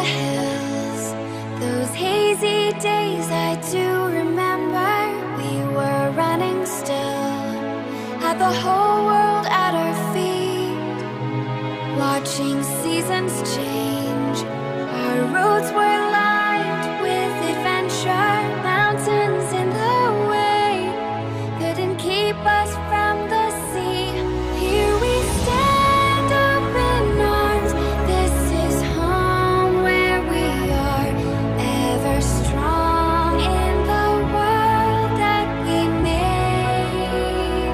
hills. Those hazy days I do remember. We were running still, had the whole world at our feet, watching seasons change. Our roads were lined with adventure, mountains in the way couldn't keep us from the sea. Here we stand, open arms. This is home where we are, ever strong in the world that we made.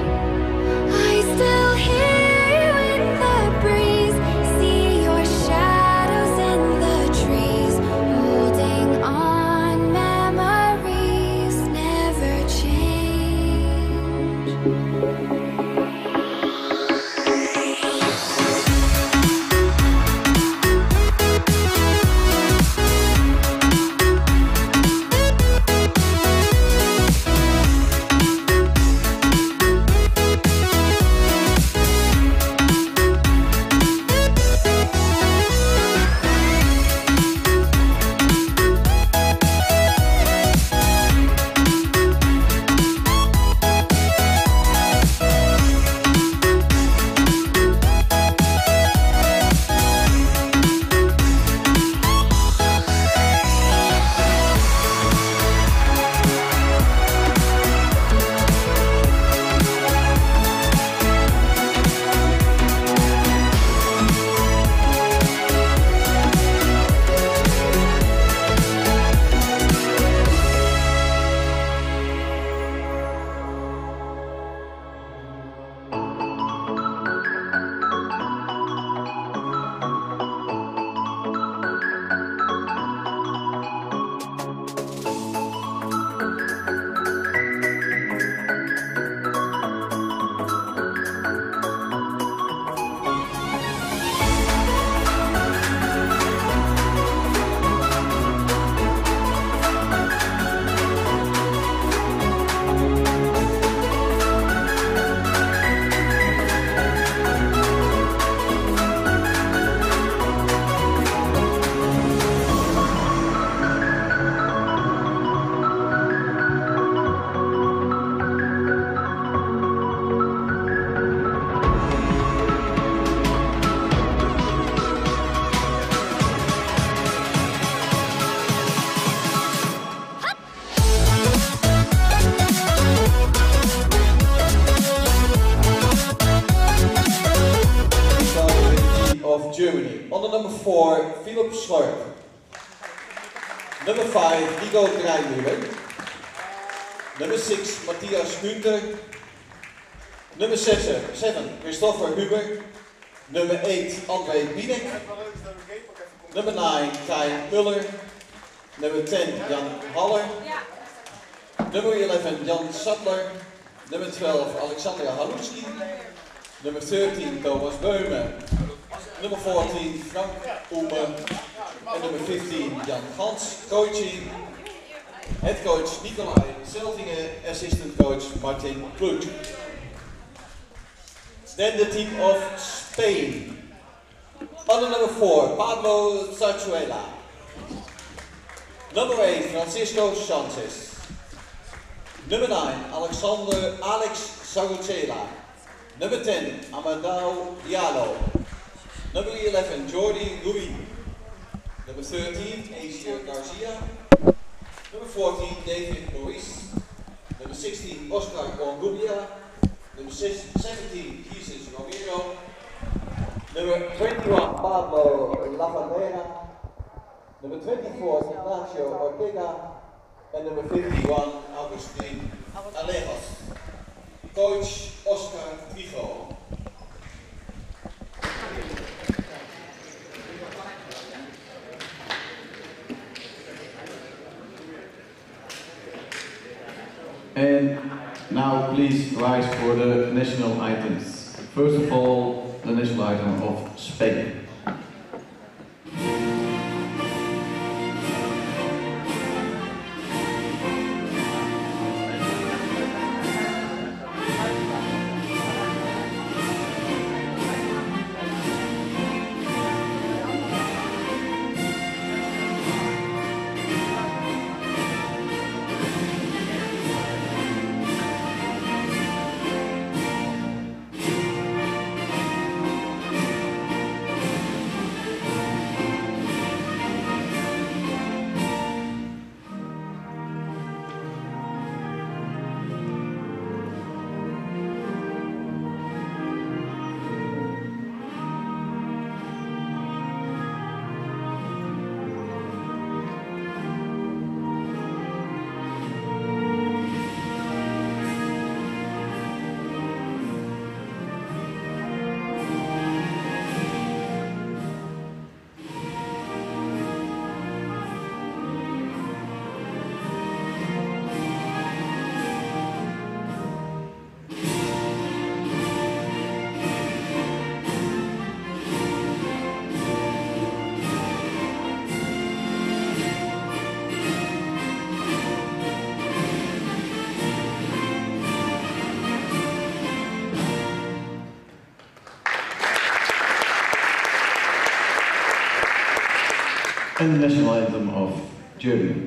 I still hear you in the breeze, see your shadows in the trees, holding on, memories never change. Of Germany. On the number 4, Philip Schlarp. Number 5, Nico Draaimüller. Number 6, Matthias Günther. Number 7, Christopher Huber. Number 8, André Binek. Number 9, Kai Muller. Number 10, Jan Haller. Number 11, Jan Sattler. Number 12, Alexandra Haluski. Number 13, Thomas Beume. Number 14, Frank Oeme. And number 15, Jan Gans. Coaching, head coach Nicolai Zeltingen, assistant coach Martin Kludt. Then the team of Spain. On the number 4, Pablo Zarzuela. Number 8, Francisco Sanchez. Number 9, Alex Sarucela. Number 10, Amadou Diallo. Number 11, Jordi Rubin. Number 13, Asia Garcia. Number 14, David Maurice. Number 16, Oscar Ongubia. Number 17, Jesus Romero. Number 21, Pablo Lavandera. Number 24, Ignacio Ortega. And number 51, Agustin Alejos. Coach Oscar Trigo. And now please rise for the national items. First of all, the national item of Spain. and the national anthem of Germany.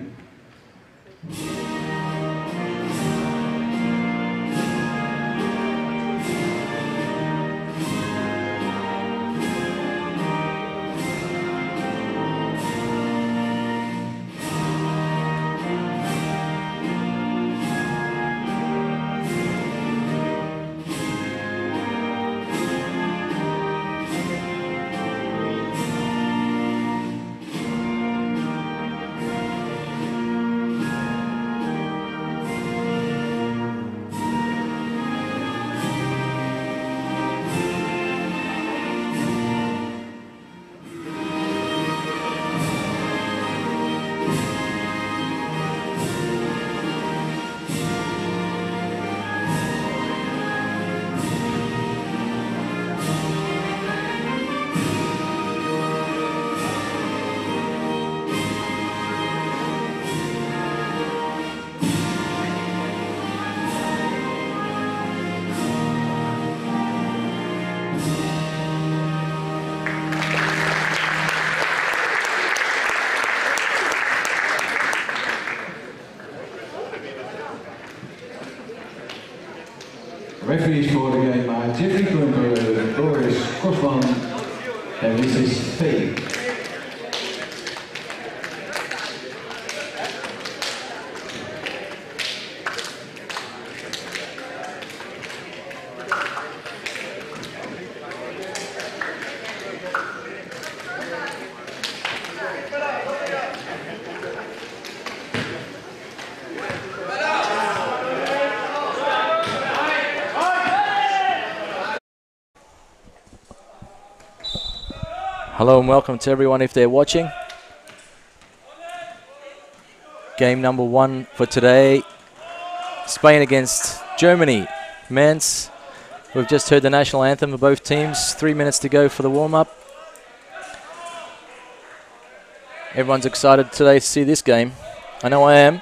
Referees voor de game are Jeffrey Klumper, Doris Kosman en Mrs. Vee. Hello and welcome to everyone if they're watching. Game number 1 for today. Spain against Germany. Men's. We've just heard the national anthem of both teams. 3 minutes to go for the warm-up. Everyone's excited today to see this game. I know I am.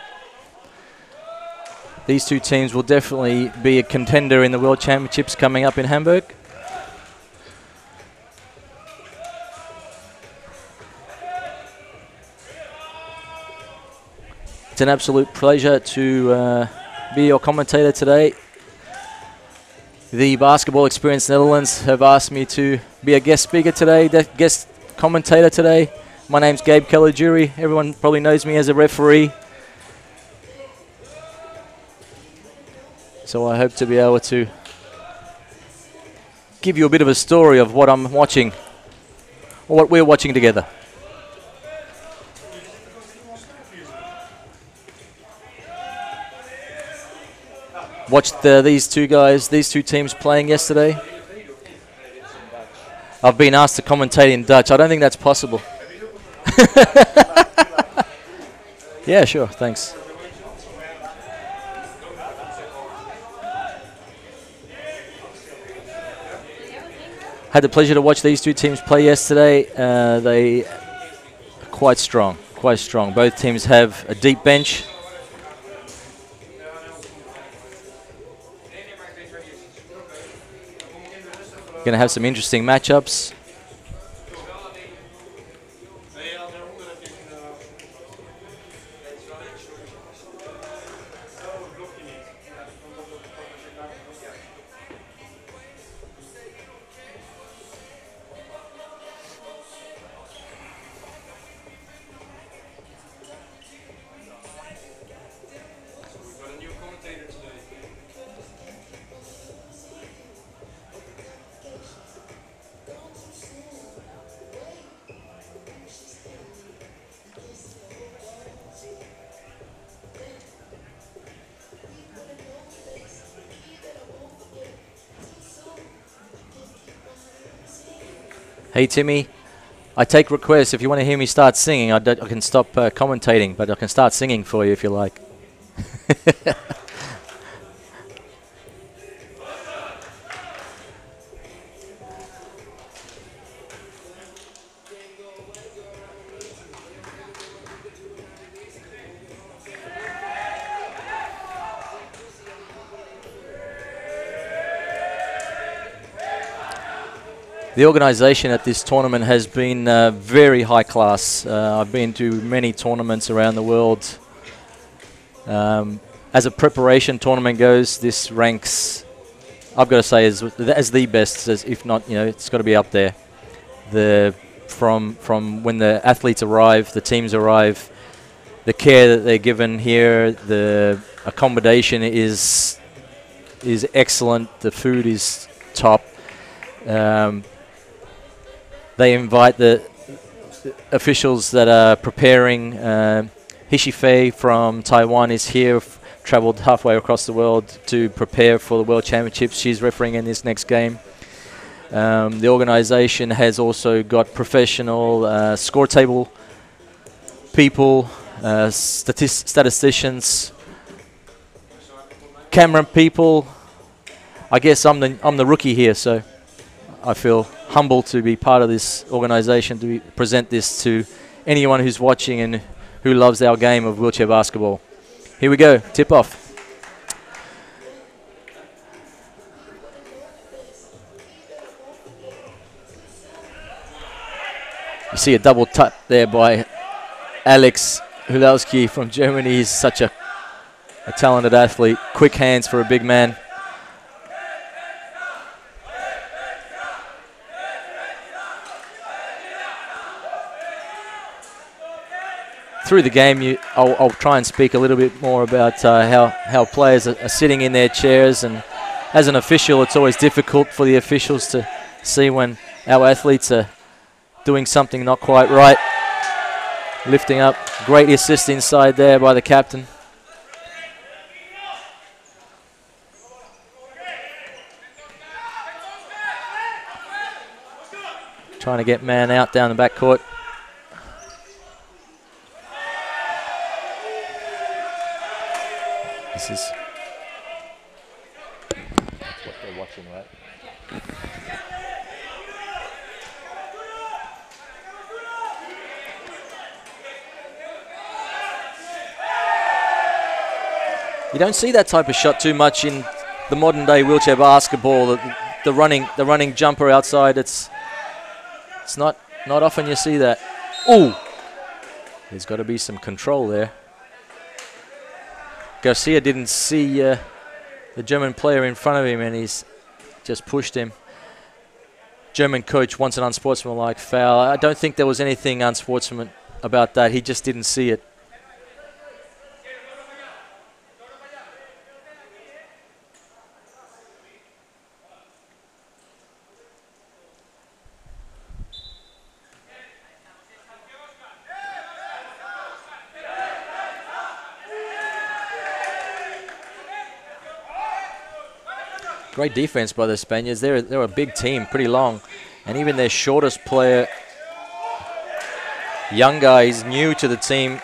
These two teams will definitely be a contender in the World Championships coming up in Hamburg. It's an absolute pleasure to be your commentator today. The Basketball Experience Netherlands have asked me to be a guest speaker today, guest commentator today. My name's Gabe Caligiuri. Everyone probably knows me as a referee. So I hope to be able to give you a bit of a story of what I'm watching, or what we're watching together. Watched these two teams playing yesterday. I've been asked to commentate in Dutch. I don't think that's possible. Yeah, sure, thanks. Had the pleasure to watch these two teams play yesterday. They are quite strong. Both teams have a deep bench. Going to have some interesting matchups. Hey Timmy, I take requests. If you want to hear me start singing, I can stop commentating, but I can start singing for you if you like. The organisation at this tournament has been very high class. I've been to many tournaments around the world. As a preparation tournament goes, this ranks, I've got to say, as the best, as if not, it's got to be up there. From when the athletes arrive, the teams arrive, the care that they're given here, the accommodation is excellent, the food is top. They invite the officials that are preparing. Hishi Fei from Taiwan is here, travelled halfway across the world to prepare for the World Championships. She's refereeing in this next game. The organisation has also got professional score table people, statisticians, camera people. I guess I'm the rookie here, so I feel humbled to be part of this organisation, to present this to anyone who's watching and who loves our game of wheelchair basketball. Here we go, tip off. You see a double tap there by Alex Hulowski from Germany. He's such a talented athlete. Quick hands for a big man. Through the game, I'll try and speak a little bit more about how players are sitting in their chairs, and as an official, it's always difficult for the officials to see when our athletes are doing something not quite right. Lifting up, great assist inside there by the captain. Trying to get man out down the backcourt. This is that's what they're watching, right? You don't see that type of shot too much in the modern day wheelchair basketball. The running jumper outside. It's not often you see that. Ooh, there's got to be some control there. Garcia didn't see the German player in front of him, and he's just pushed him. German coach wants an unsportsmanlike foul. I don't think there was anything unsportsmanlike about that. He just didn't see it. Great defense by the Spaniards. They're a big team, pretty long. And even their shortest player, young guy, is new to the team,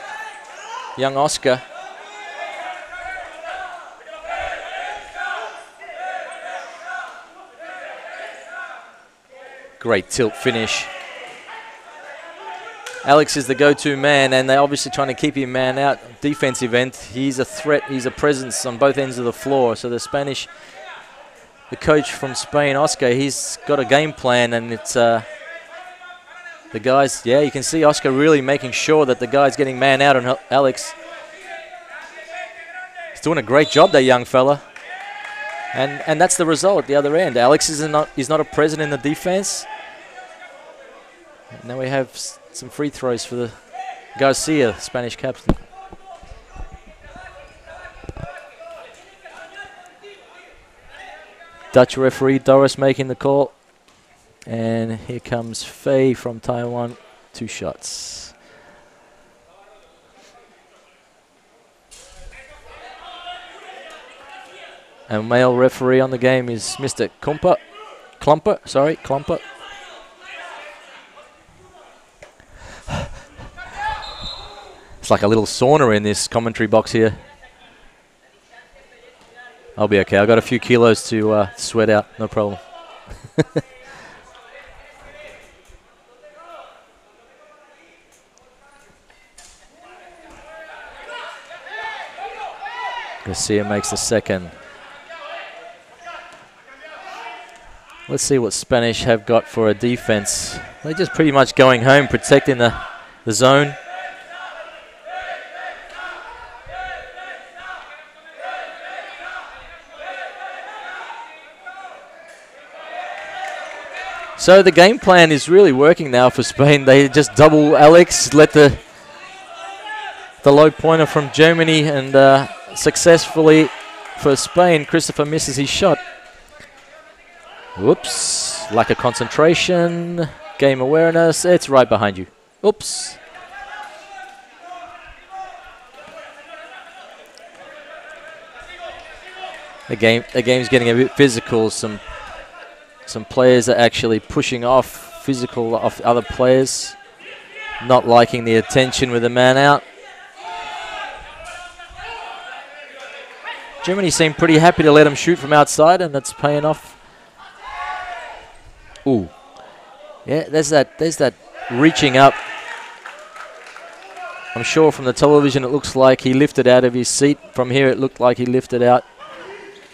young Oscar. Great tilt finish. Alex is the go-to man, and they're obviously trying to keep him man out. Defensive end, he's a threat, he's a presence on both ends of the floor. So the coach from Spain, Oscar, he's got a game plan, and it's the guys, yeah, you can see Oscar really making sure that the guy's getting man out on Alex. He's doing a great job, that young fella. And that's the result at the other end. Alex is not a present in the defense. And now we have some free throws for the Garcia, Spanish captain. Dutch referee Doris making the call. And here comes Fei from Taiwan, 2 shots. And male referee on the game is Mr. Klumper. It's like a little sauna in this commentary box here. I'll be okay. I've got a few kilos to sweat out. No problem. Garcia makes the second. Let's see what Spanish have got for a defense. They're just pretty much going home, protecting the zone. So the game plan is really working now for Spain. They just double Alex, let the low pointer from Germany, and successfully for Spain, Christopher misses his shot. Whoops, lack of concentration, game awareness, it's right behind you. Oops. The game's getting a bit physical. Some players are actually pushing off physical off other players, not liking the attention with the man out. Germany seem pretty happy to let him shoot from outside, and that's paying off. Ooh, yeah, there's that reaching up. I'm sure from the television it looks like he lifted out of his seat. From here it looked like he lifted out.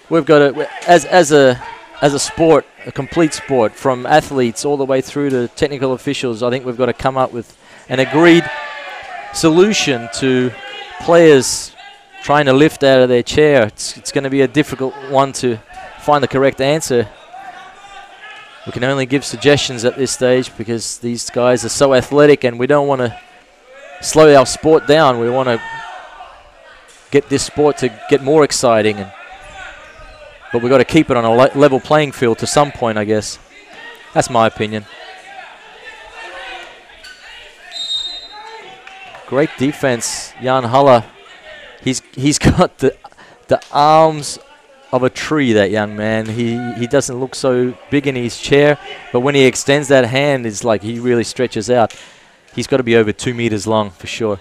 We've got to, as a sport, a complete sport, from athletes all the way through to technical officials, I think we've got to come up with an agreed solution to players trying to lift out of their chair. It's going to be a difficult one to find the correct answer. We can only give suggestions at this stage because these guys are so athletic, and we don't want to slow our sport down. We want to get this sport to get more exciting, but we've got to keep it on a level playing field to some point, I guess. That's my opinion. Great defense, Jan Haller. He's got the arms of a tree, that young man. He doesn't look so big in his chair, but when he extends that hand, it's like he really stretches out. He's got to be over 2 meters long for sure.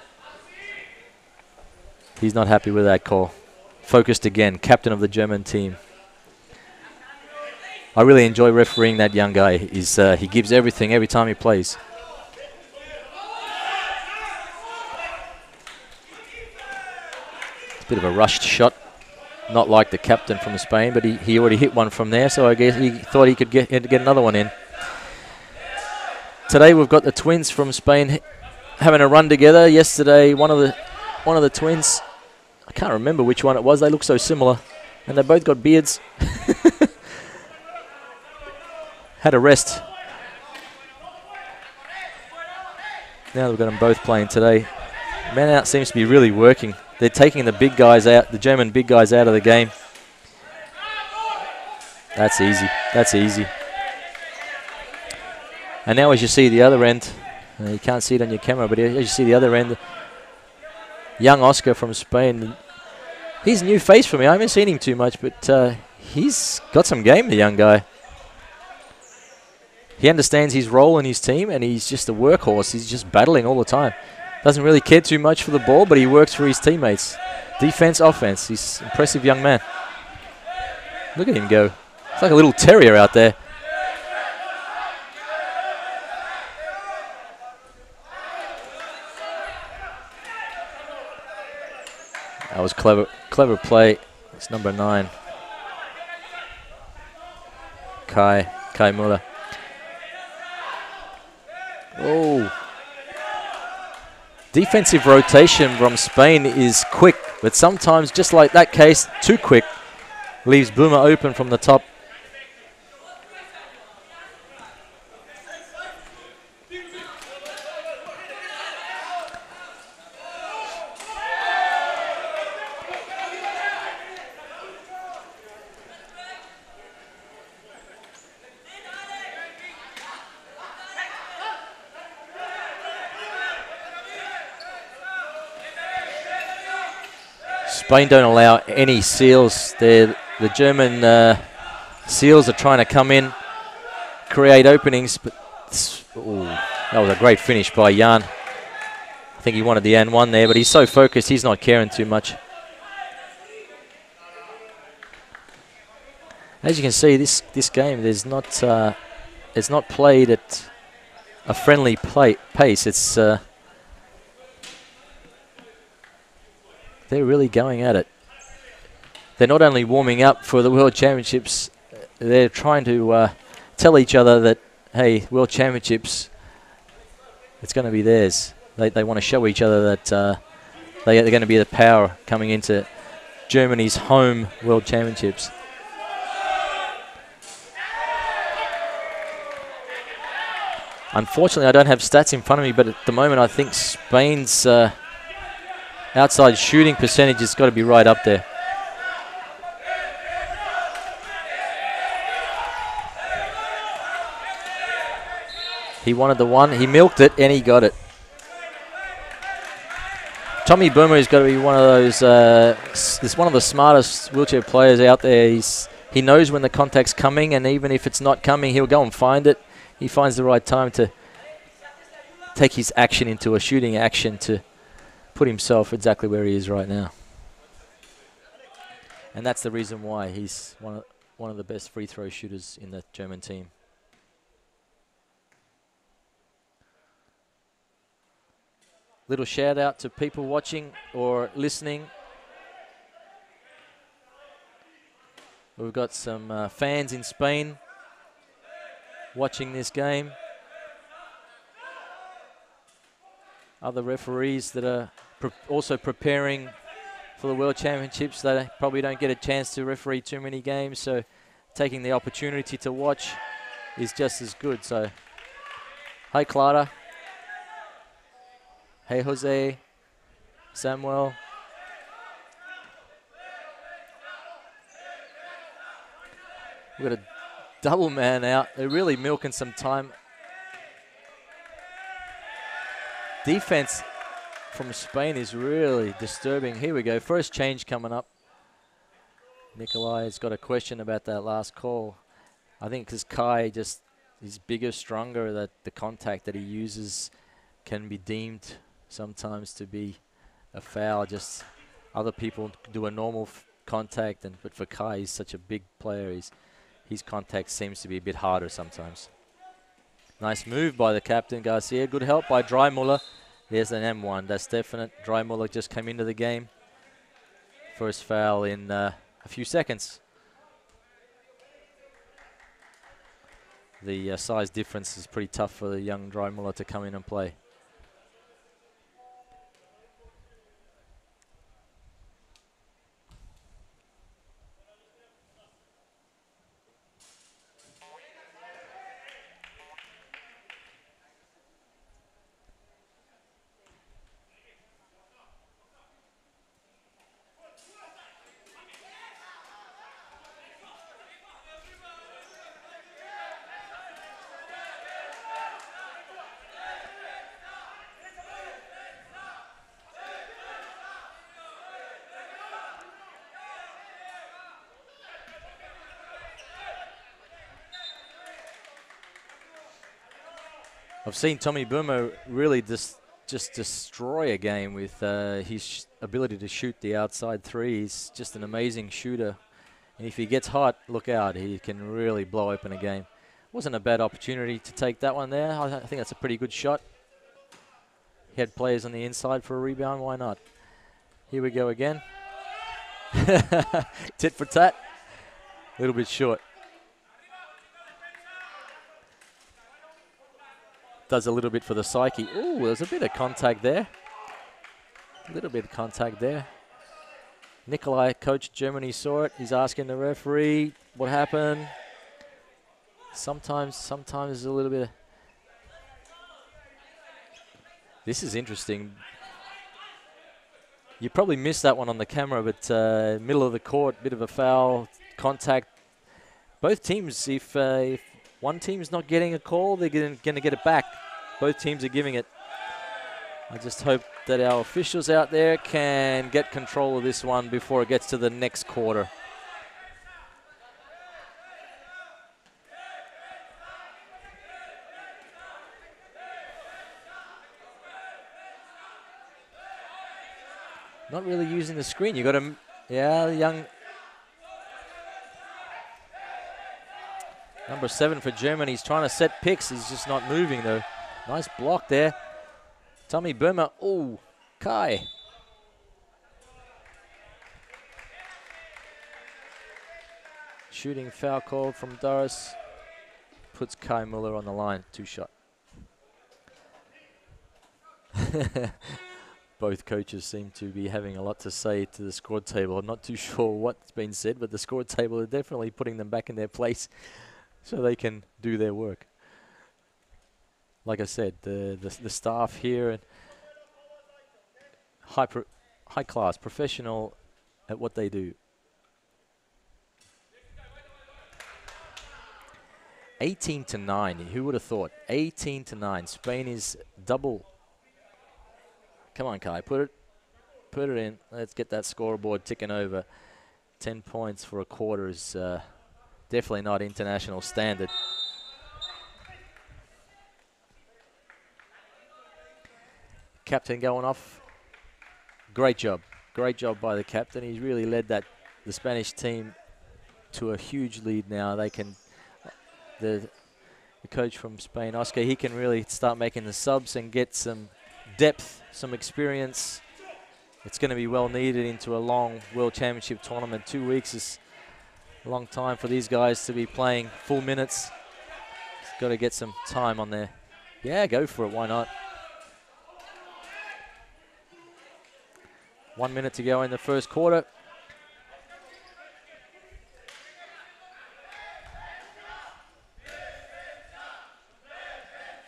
He's not happy with that call. Focused again, captain of the German team. I really enjoy refereeing that young guy. He gives everything every time he plays. It's a bit of a rushed shot. Not like the captain from Spain, but he already hit one from there, so I guess he thought he could get another one in. Today we've got the twins from Spain having a run together. Yesterday, one of the twins, I can't remember which one it was. They look so similar, and they both got beards. Had a rest. Now we've got them both playing today. Man out seems to be really working. They're taking the big guys out, the German big guys out of the game. That's easy. That's easy. And now as you see the other end, you can't see it on your camera, but as you see the other end, young Oscar from Spain. He's a new face for me. I haven't seen him too much, but he's got some game, the young guy. He understands his role in his team, and he's just a workhorse. He's just battling all the time. Doesn't really care too much for the ball, but he works for his teammates. Defense, offense. He's an impressive young man. Look at him go. It's like a little terrier out there. That was clever play. It's number 9. Kai Muller. Oh. Defensive rotation from Spain is quick, but sometimes, just like that case, too quick. Leaves Boomer open from the top. Spain don't allow any seals. The German seals are trying to come in, create openings, but that was a great finish by Jan. I think he wanted the N1 there, but he's so focused, he's not caring too much. As you can see, this game, it's not played at a friendly pace. It's they're really going at it. They're not only warming up for the World Championships, they're trying to tell each other that, hey, World Championships, it's going to be theirs. They want to show each other that they're going to be the power coming into Germany's home World Championships. Unfortunately, I don't have stats in front of me, but at the moment I think Spain's outside shooting percentage has got to be right up there. He wanted the one, he milked it, and he got it. Tommy Boomer has got to be one of those, one of the smartest wheelchair players out there. He knows when the contact's coming, and even if it's not coming, he'll go and find it. He finds the right time to take his action into a shooting action to put himself exactly where he is right now. And that's the reason why he's one of the best free throw shooters in the German team. Little shout out to people watching or listening. We've got some fans in Spain watching this game. Other referees that are also preparing for the World Championships. They probably don't get a chance to referee too many games, so taking the opportunity to watch is just as good. So, hi Clara. Hey Jose, Samuel. We've got a double man out. They're really milking some time. Defense from Spain is really disturbing. Here we go, first change coming up. Nikolai has got a question about that last call. I think because Kai he's bigger, stronger, that the contact that he uses can be deemed sometimes to be a foul. Just other people do a normal contact, but for Kai, he's such a big player. His contact seems to be a bit harder sometimes. Nice move by the captain, Garcia. Good help by Dreimuller. There's an M1, that's definite. Dreimuller just came into the game. First foul in a few seconds. The size difference is pretty tough for the young Dreimuller to come in and play. I've seen Tommy Boomer really just destroy a game with his ability to shoot the outside three. He's just an amazing shooter. And if he gets hot, look out. He can really blow open a game. Wasn't a bad opportunity to take that one there. I think that's a pretty good shot. He had players on the inside for a rebound. Why not? Here we go again. Tit for tat. A little bit short. Does a little bit for the psyche. Ooh, there's a bit of contact there. A little bit of contact there. Nikolai, coach Germany, saw it. He's asking the referee what happened. Sometimes there's a little bit of... This is interesting. You probably missed that one on the camera, but middle of the court, bit of a foul, contact. Both teams, if one team's not getting a call, they're going to get it back. Both teams are giving it. I just hope that our officials out there can get control of this one before it gets to the next quarter. Not really using the screen. You got to, yeah, young. Number 7 for Germany. He's trying to set picks. He's just not moving though. Nice block there. Tommy Boomer. Ooh, Kai. Shooting foul called from Doris. puts Kai Muller on the line, 2-shot. Both coaches seem to be having a lot to say to the score table. I'm not too sure what's been said, but the score table is definitely putting them back in their place so they can do their work. Like I said, the staff here and high class, professional at what they do. 18-9. Who would have thought? 18-9. Spain is double. Come on, Kai. Put it in. Let's get that scoreboard ticking over. 10 points for a quarter is definitely not international standard. Captain going off. Great job. Great job by the captain. He's really led the Spanish team to a huge lead now. They can, the coach from Spain, Oscar, he can really start making the subs and get some depth, some experience. It's going to be well needed into a long World Championship tournament. 2 weeks is a long time for these guys to be playing full minutes. Got to get some time on there. Yeah, go for it. Why not? 1 minute to go in the first quarter.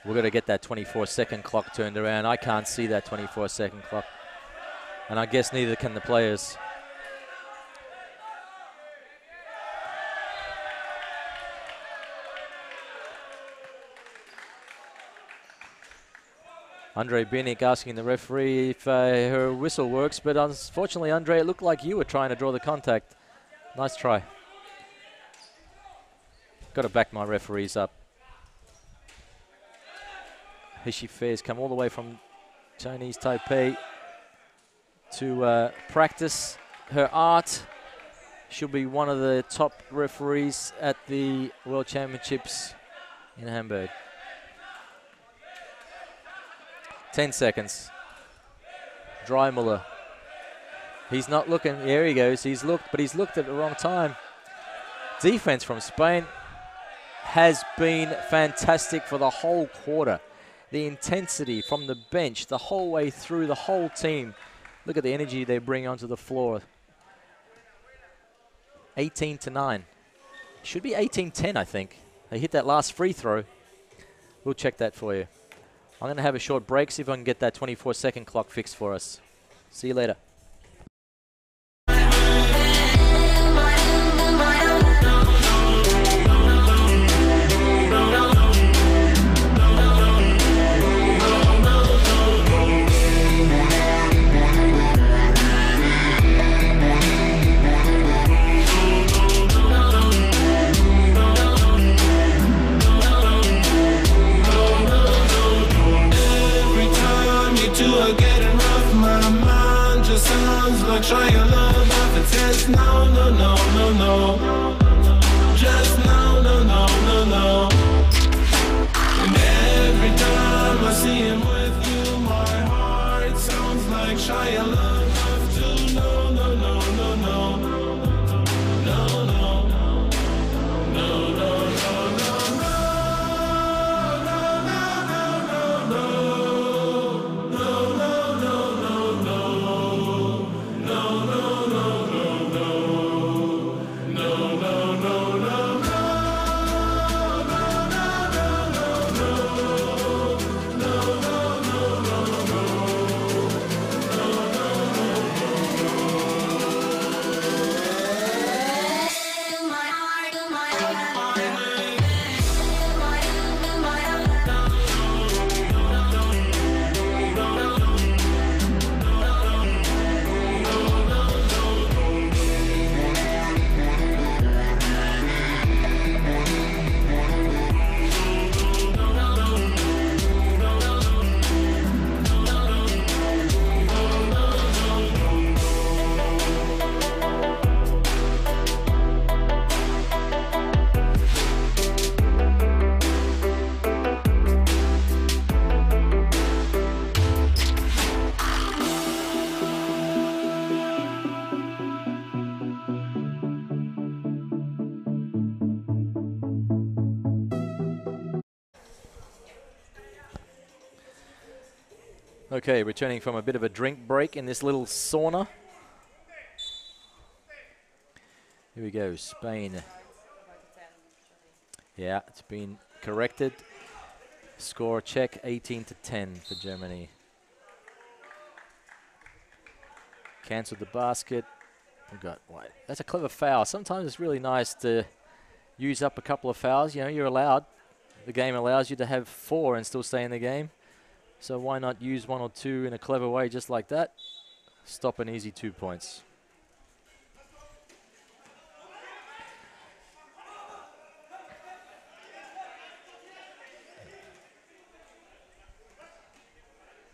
We're going to get that 24-second clock turned around. I can't see that 24-second clock. And I guess neither can the players. Andre Binic asking the referee if her whistle works, but unfortunately, Andre, it looked like you were trying to draw the contact. Nice try. Got to back my referees up. Hishi Fair's come all the way from Chinese Taipei to practice her art. She'll be one of the top referees at the World Championships in Hamburg. 10 seconds. Dreimuller. He's not looking. There he goes. He's looked, but he's looked at the wrong time. Defense from Spain has been fantastic for the whole quarter. The intensity from the bench, the whole way through, the whole team. Look at the energy they bring onto the floor. 18-9. Should be 18-10, I think. They hit that last free throw. We'll check that for you. I'm going to have a short break, see if I can get that 24-second clock fixed for us. See you later. Sounds like trying love off a test. No, no, no, no, no. Just no, no, no, no, no. And every time I see him with you, my heart sounds like Shia LaBeouf too. No, no, no, no, no. No, no, no, no, no, no, no. Okay, returning from a bit of a drink break in this little sauna. Here we go, Spain. Yeah, it's been corrected. Score check, 18-10 for Germany. Cancelled the basket. We got white. That's a clever foul. Sometimes it's really nice to use up a couple of fouls. You know, you're allowed. The game allows you to have 4 and still stay in the game. So why not use 1 or 2 in a clever way just like that? Stop an easy 2 points.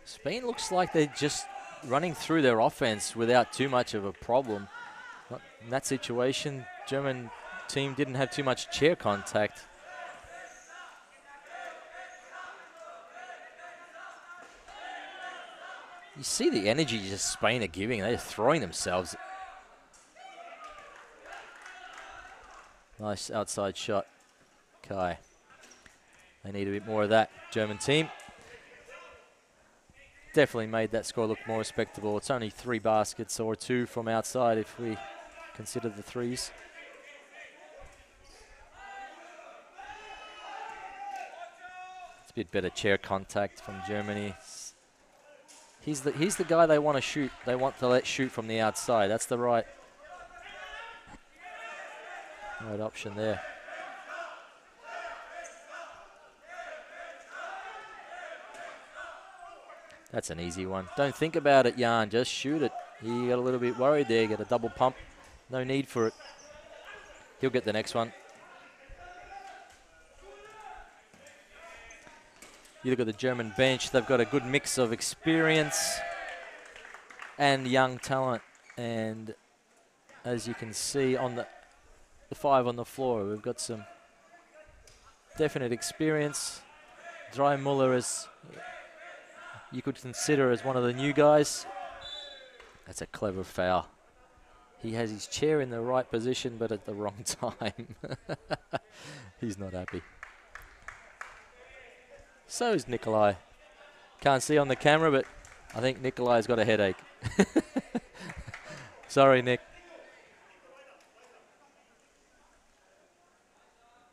Spain looks like they're just running through their offense without too much of a problem. In that situation, German team didn't have too much chair contact. You see the energy just Spain are giving. They're throwing themselves. Nice outside shot, Kai. They need a bit more of that, German team. Definitely made that score look more respectable. It's only 3 baskets or 2 from outside if we consider the threes. It's a bit better chair contact from Germany. He's the guy they want to shoot. They want to let shoot from the outside. That's the right option there. That's an easy one. Don't think about it, Jan. Just shoot it. He got a little bit worried there. Get a double pump. No need for it. He'll get the next one. You look at the German bench. They've got a good mix of experience and young talent. And as you can see on the 5 on the floor, we've got some definite experience. Dreymuller is, you could consider as one of the new guys. That's a clever foul. He has his chair in the right position, but at the wrong time. He's not happy. So is Nikolai. Can't see on the camera, but I think Nikolai's got a headache. Sorry, Nick.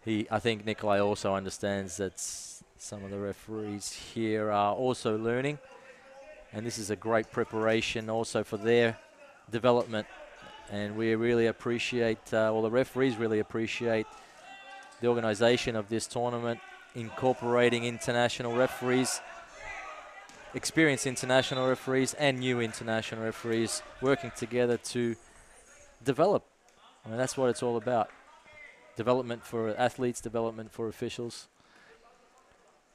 I think Nikolai also understands that some of the referees here are also learning, and this is a great preparation also for their development. And we really appreciate, well, the referees really appreciate the organisation of this tournament, incorporating international referees, experienced international referees and new international referees working together to develop. I mean, that's what it's all about. Development for athletes, development for officials.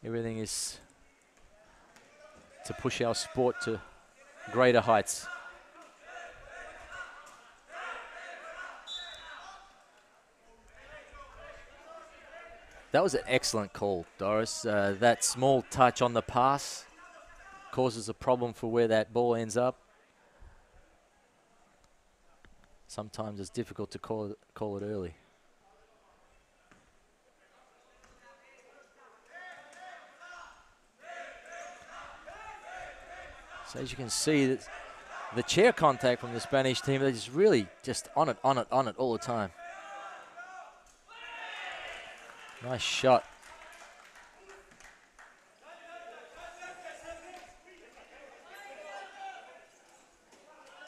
Everything is to push our sport to greater heights. That was an excellent call, Doris. That small touch on the pass causes a problem for where that ball ends up. Sometimes it's difficult to call it early. So as you can see, that the chair contact from the Spanish team, they're just really just on it all the time. Nice shot.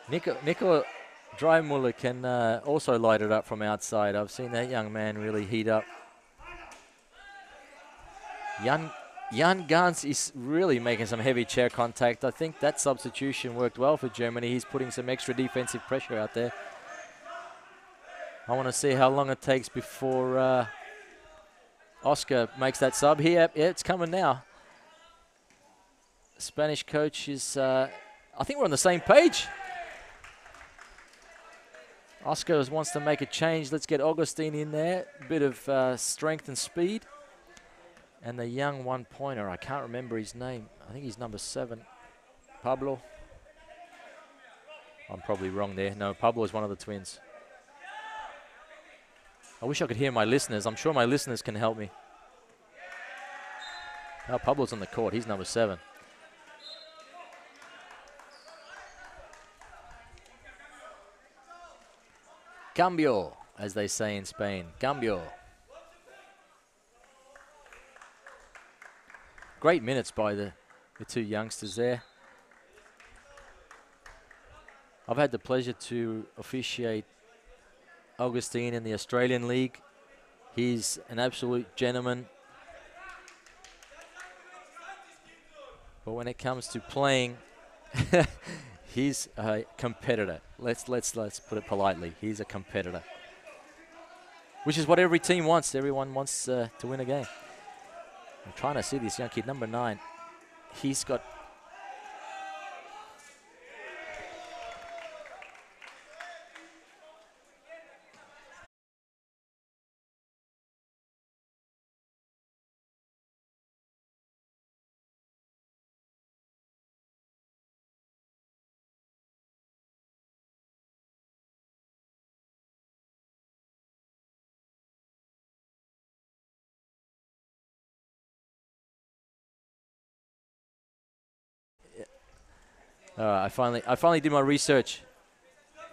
Nikola Dreymuller can also light it up from outside. I've seen that young man really heat up. Jan Gans is really making some heavy chair contact. I think that substitution worked well for Germany. He's putting some extra defensive pressure out there. I want to see how long it takes before Oscar makes that sub. Here, yeah, it's coming now. Spanish coach is, I think we're on the same page. Oscar wants to make a change. Let's get Augustine in there. A bit of strength and speed. And the young one-pointer, I can't remember his name. I think he's number 7. Pablo. I'm probably wrong there. No, Pablo is one of the twins. I wish I could hear my listeners. I'm sure my listeners can help me. Oh, Pablo's on the court. He's number 7. Cambio, as they say in Spain. Cambio. Great minutes by the two youngsters there. I've had the pleasure to officiate Augustine in the Australian League. He's an absolute gentleman. But when it comes to playing, he's a competitor. Let's put it politely. He's a competitor, which is what every team wants. Everyone wants to win a game. I'm trying to see this young kid, number 9. He's got I finally did my research.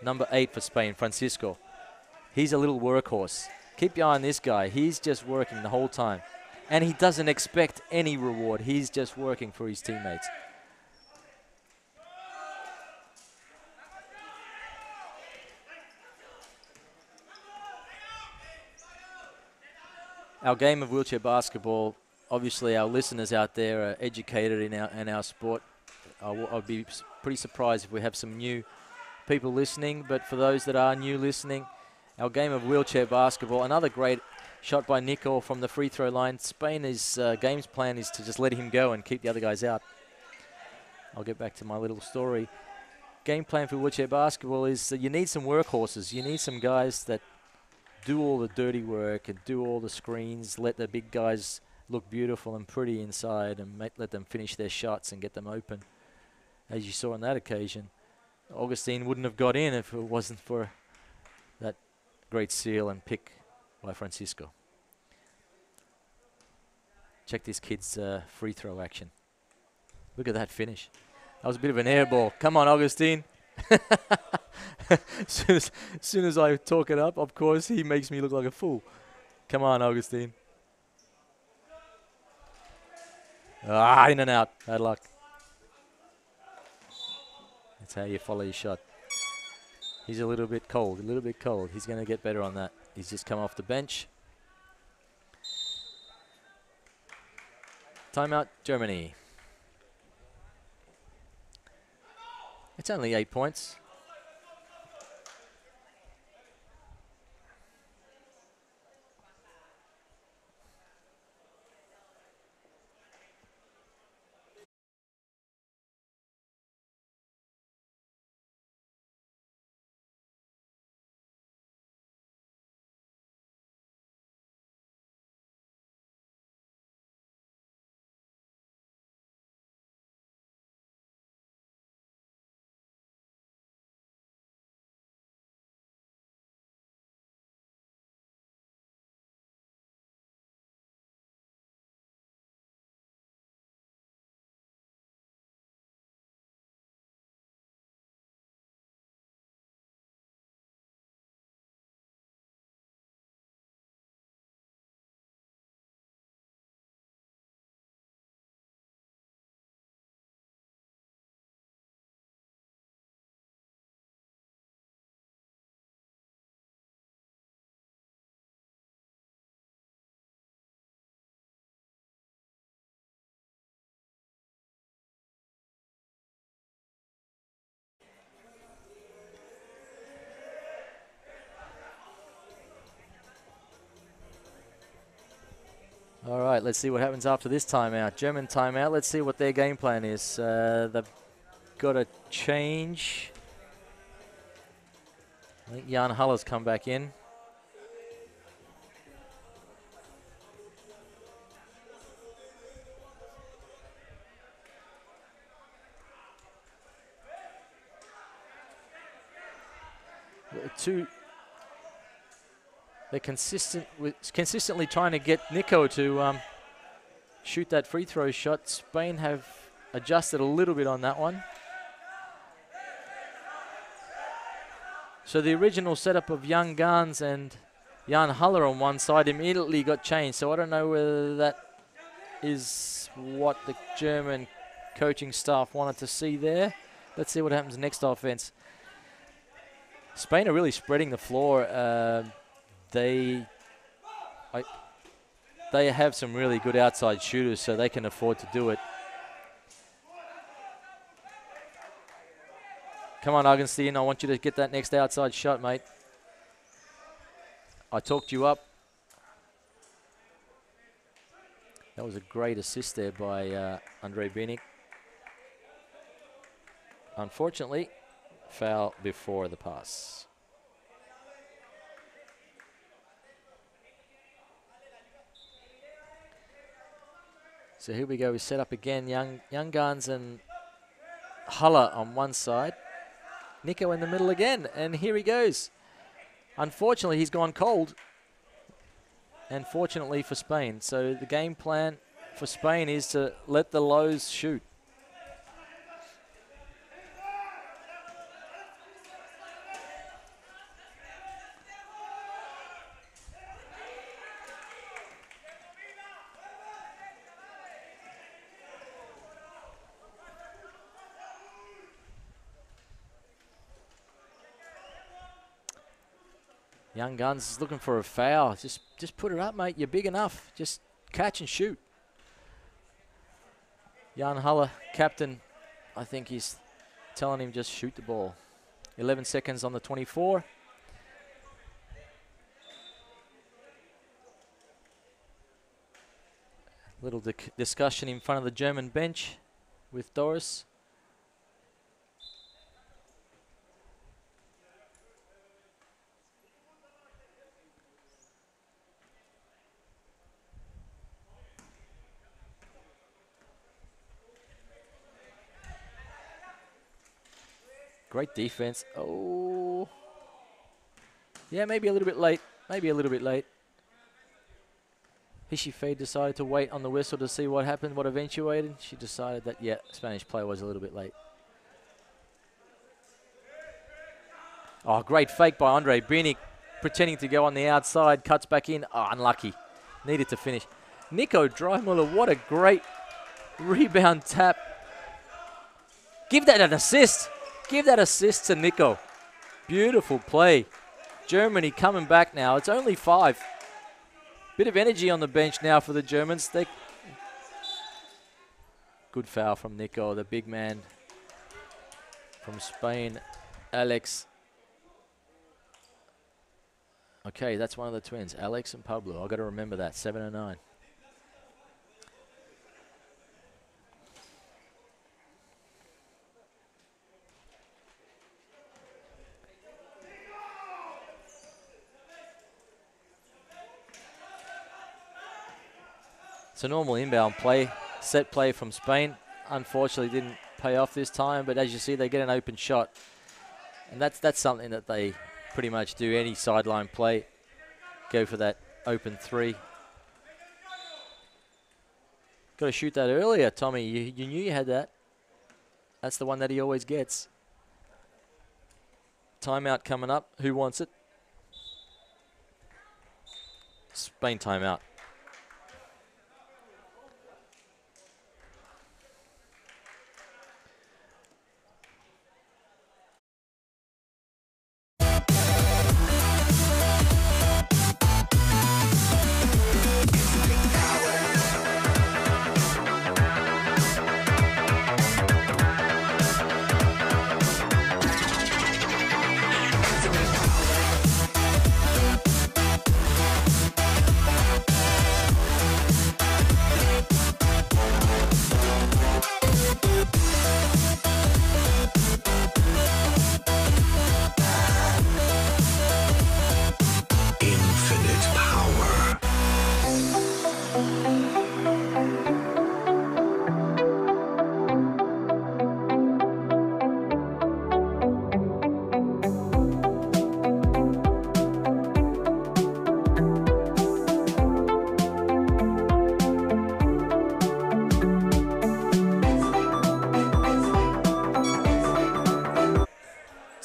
Number 8 for Spain, Francisco. He's a little workhorse. Keep your eye on this guy. He's just working the whole time. And he doesn't expect any reward. He's just working for his teammates. Our game of wheelchair basketball, obviously our listeners out there are educated in our sport. I'll be pretty surprised if we have some new people listening, but for those that are new listening, our game of wheelchair basketball, another great shot by Nico from the free throw line. Spain's game's plan is to just let him go and keep the other guys out. I'll get back to my little story. Game plan for wheelchair basketball is you need some workhorses. You need some guys that do all the dirty work and do all the screens, let the big guys look beautiful and pretty inside, and let them finish their shots and get them open. As you saw on that occasion, Augustine wouldn't have got in if it wasn't for that great seal and pick by Francisco. Check this kid's free throw action. Look at that finish. That was a bit of an air ball. Come on, Augustine. As soon as I talk it up, of course, he makes me look like a fool. Come on, Augustine. In and out. Bad luck. That's how you follow your shot. He's a little bit cold, He's going to get better on that. He's just come off the bench. Timeout, Germany. It's only 8 points. All right, let's see what happens after this timeout. German timeout. Let's see what their game plan is. They've got a change. I think Jan Haller's come back in. They're consistently trying to get Nico to shoot that free throw shot. Spain have adjusted a little bit on that one. So the original setup of Young Guns and Jan Haller on one side immediately got changed. So I don't know whether that is what the German coaching staff wanted to see there. Let's see what happens next offense. Spain are really spreading the floor. They have some really good outside shooters, so they can afford to do it. Come on, Augustine, I want you to get that next outside shot, mate. I talked you up. That was a great assist there by Andre Binic. Unfortunately, foul before the pass. So here we go, we set up again, Young Guns and Haller on one side. Nico in the middle again, and here he goes. Unfortunately, he's gone cold. And fortunately for Spain. So the game plan for Spain is to let the lows shoot. Young Guns is looking for a foul. Just put it up, mate. You're big enough. Just catch and shoot. Jan Haller, captain, I think he's telling him just shoot the ball. 11 seconds on the 24. Little discussion in front of the German bench with Doris. Great defense. Oh. Yeah, maybe a little bit late. Maybe a little bit late. Hishifei decided to wait on the whistle to see what happened, what eventuated. She decided that, yeah, Spanish play was a little bit late. Oh, great fake by Andre Binic, pretending to go on the outside, cuts back in. Oh, unlucky. Needed to finish. Nico Dreimuller, what a great rebound tap. Give that an assist. Give that assist to Nico. Beautiful play. Germany coming back now. It's only 5. Bit of energy on the bench now for the Germans. Good foul from Nico, the big man from Spain, Alex. Okay, that's one of the twins, Alex and Pablo. I've got to remember that, 7 and 9. It's a normal inbound play, set play from Spain. Unfortunately, didn't pay off this time, but as you see, they get an open shot. And that's something that they pretty much do, any sideline play. Go for that open 3. Got to shoot that earlier, Tommy. You knew you had that. That's the one that he always gets. Timeout coming up. Who wants it? Spain timeout.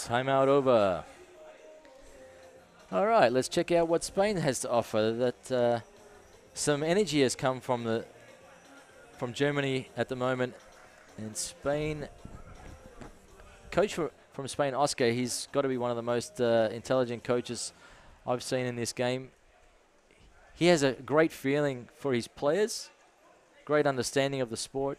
Timeout over. All right, let's check out what Spain has to offer. That some energy has come from Germany at the moment, and Spain. Coach from Spain, Oscar, he's got to be one of the most intelligent coaches I've seen in this game. He has a great feeling for his players, great understanding of the sport.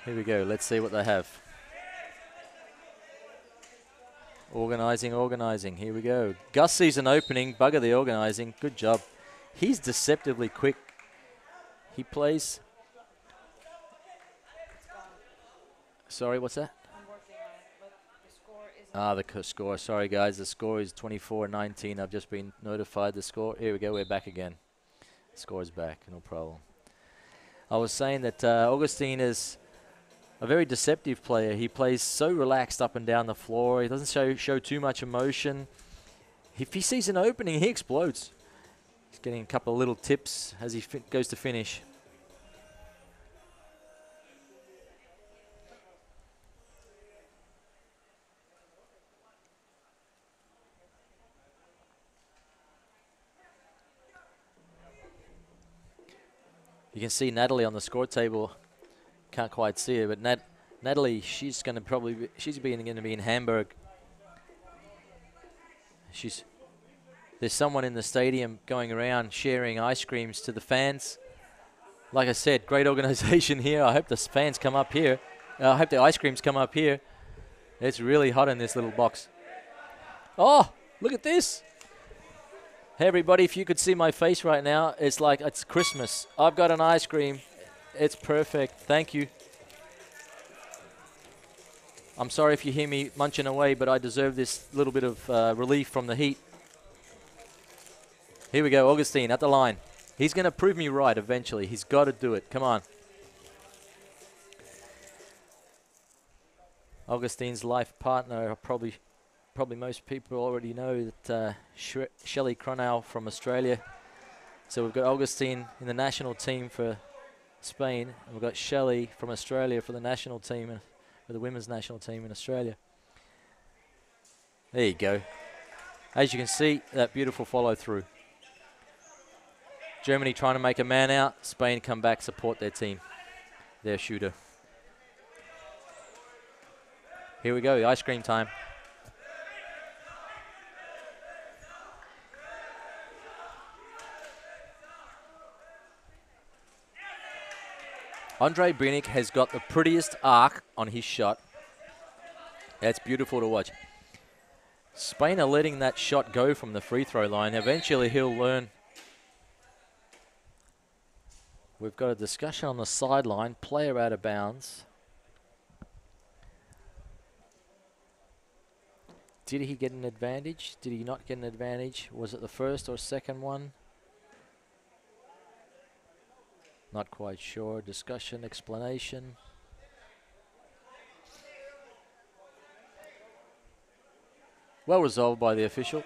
Here we go. Let's see what they have. Organising. Here we go. Gus sees an opening. Bugger the organising. Good job. He's deceptively quick. He plays. Sorry, what's that? I'm working on it, but the score is... The score. Sorry, guys. The score is 24-19. I've just been notified the score. Here we go. We're back again. Score is back. No problem. I was saying that Augustine is a very deceptive player. He plays so relaxed up and down the floor. He doesn't show too much emotion. If he sees an opening, he explodes. He's getting a couple of little tips as he goes to finish. You can see Natalie on the score table. Can't quite see her, but Natalie, she's going to probably going to be in Hamburg. There's someone in the stadium going around sharing ice creams to the fans. Like I said, great organisation here. I hope the fans come up here. I hope the ice creams come up here. It's really hot in this little box. Oh, look at this. Hey everybody, if you could see my face right now, it's like it's Christmas. I've got an ice cream. It's perfect. Thank you. I'm sorry if you hear me munching away, but I deserve this little bit of relief from the heat. Here we go, Augustine at the line. He's going to prove me right eventually. He's got to do it. Come on. Augustine's life partner, probably most people already know that Shelley Cronau from Australia. So we've got Augustine in the national team for Spain, and we've got Shelley from Australia for the national team, for the women's national team in Australia. There you go. As you can see, that beautiful follow through. Germany trying to make a man out. Spain come back, support their team, their shooter. Here we go, ice cream time. Andre Binic has got the prettiest arc on his shot. That's beautiful to watch. Spain are letting that shot go from the free throw line. Eventually he'll learn. We've got a discussion on the sideline. Player out of bounds. Did he get an advantage? Did he not get an advantage? Was it the first or second one? Not quite sure. Discussion, explanation. Well resolved by the official.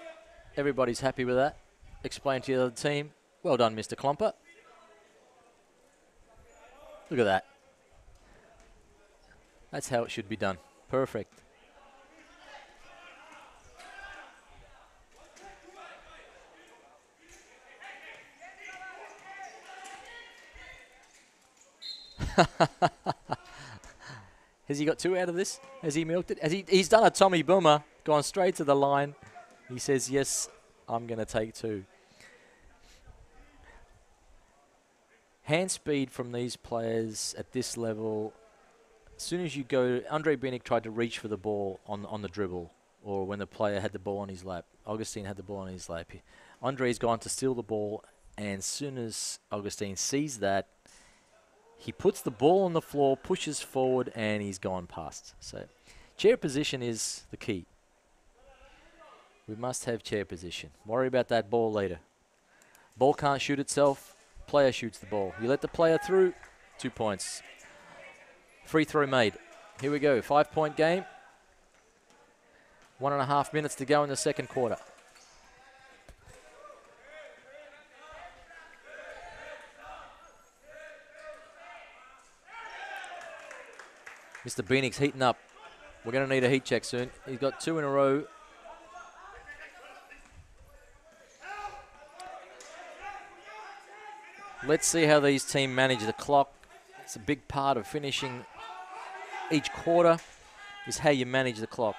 Everybody's happy with that. Explain to the other team. Well done, Mr. Klumper. Look at that. That's how it should be done. Perfect. Has he got two out of this? Has he milked it? He's done a Tommy Boomer, gone straight to the line. He says, yes, I'm going to take two. Hand speed from these players at this level, as soon as you go, Andre Binic tried to reach for the ball on the dribble, or when the player had the ball on his lap. Augustine had the ball on his lap. Andre's gone to steal the ball, and as soon as Augustine sees that, he puts the ball on the floor, pushes forward, and he's gone past. So chair position is the key. We must have chair position. Worry about that ball later. Ball can't shoot itself. Player shoots the ball. You let the player through, 2 points. Free throw made. Here we go, 5-point game. 1.5 minutes to go in the second quarter. Mr. Beanick's heating up. We're going to need a heat check soon. He's got 2 in a row. Let's see how these teams manage the clock. It's a big part of finishing each quarter is how you manage the clock.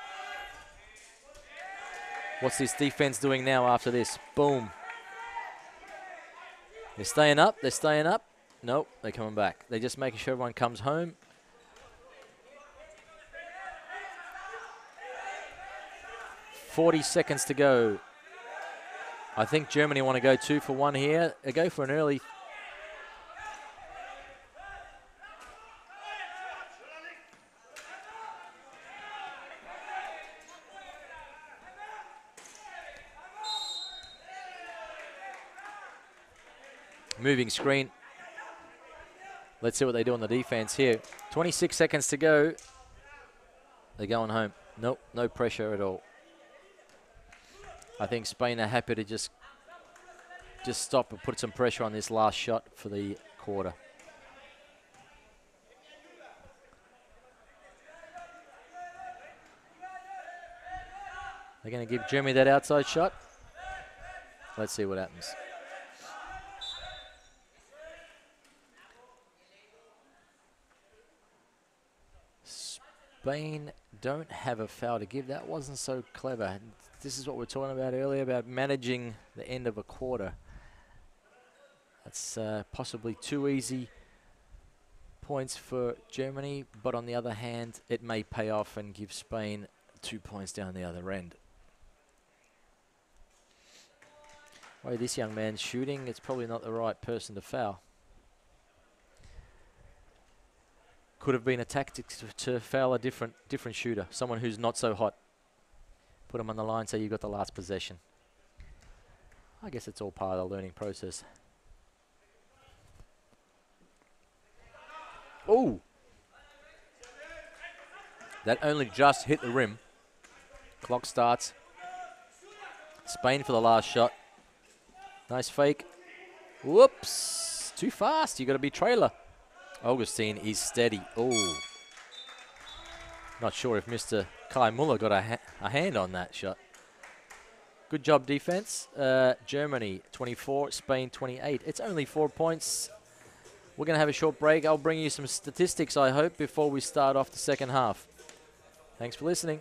What's this defense doing now after this? Boom. They're staying up. They're staying up. Nope, they're coming back. They're just making sure everyone comes home. $40 to go. I think Germany want to go 2 for 1 here. They go for an early. Moving screen. Let's see what they do on the defense here. 26 seconds to go. They're going home. Nope, no pressure at all. I think Spain are happy to just stop and put some pressure on this last shot for the quarter. They're going to give Germany that outside shot. Let's see what happens. Spain don't have a foul to give. That wasn't so clever. This is what we were talking about earlier, about managing the end of a quarter. That's possibly too easy points for Germany, but on the other hand, it may pay off and give Spain 2 points down the other end. The way this young man's shooting, it's probably not the right person to foul. Could have been a tactic to foul a different shooter, someone who's not so hot. Put him on the line, so you got the last possession. I guess it's all part of the learning process. Oh! That only just hit the rim. Clock starts. Spain for the last shot. Nice fake. Whoops! Too fast. You got to be trailer. Augustine is steady. Oh. Not sure if Mr. Kai Muller got a hand on that shot. Good job, defense. Germany 24, Spain 28. It's only 4 points. We're going to have a short break. I'll bring you some statistics, I hope, before we start off the second half. Thanks for listening.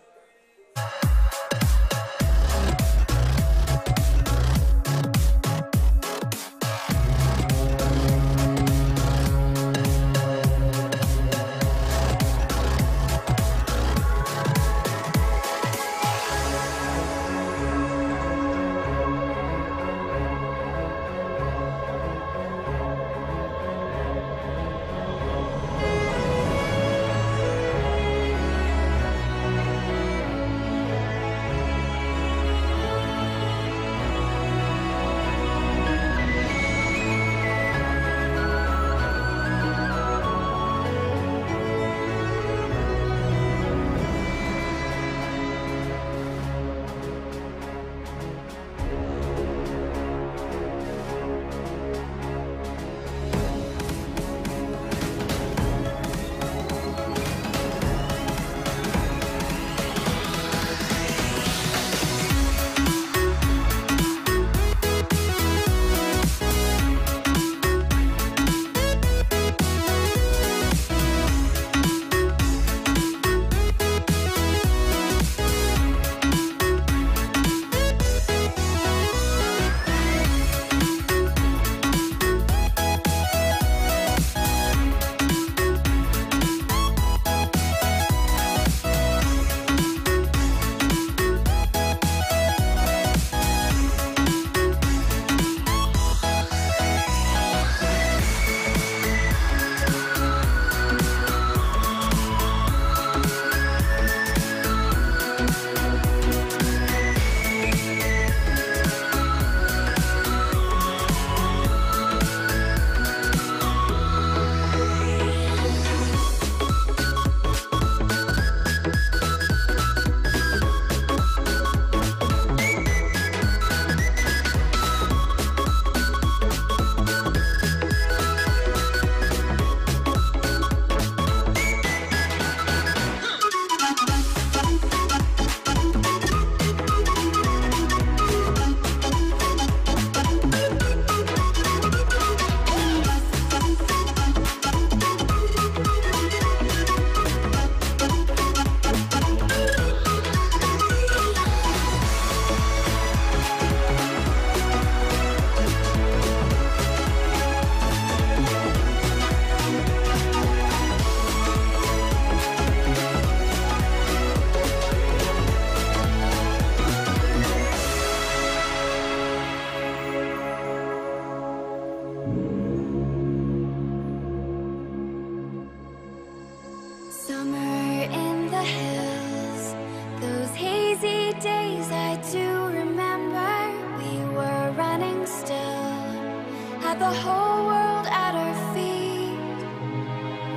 had the whole world at our feet,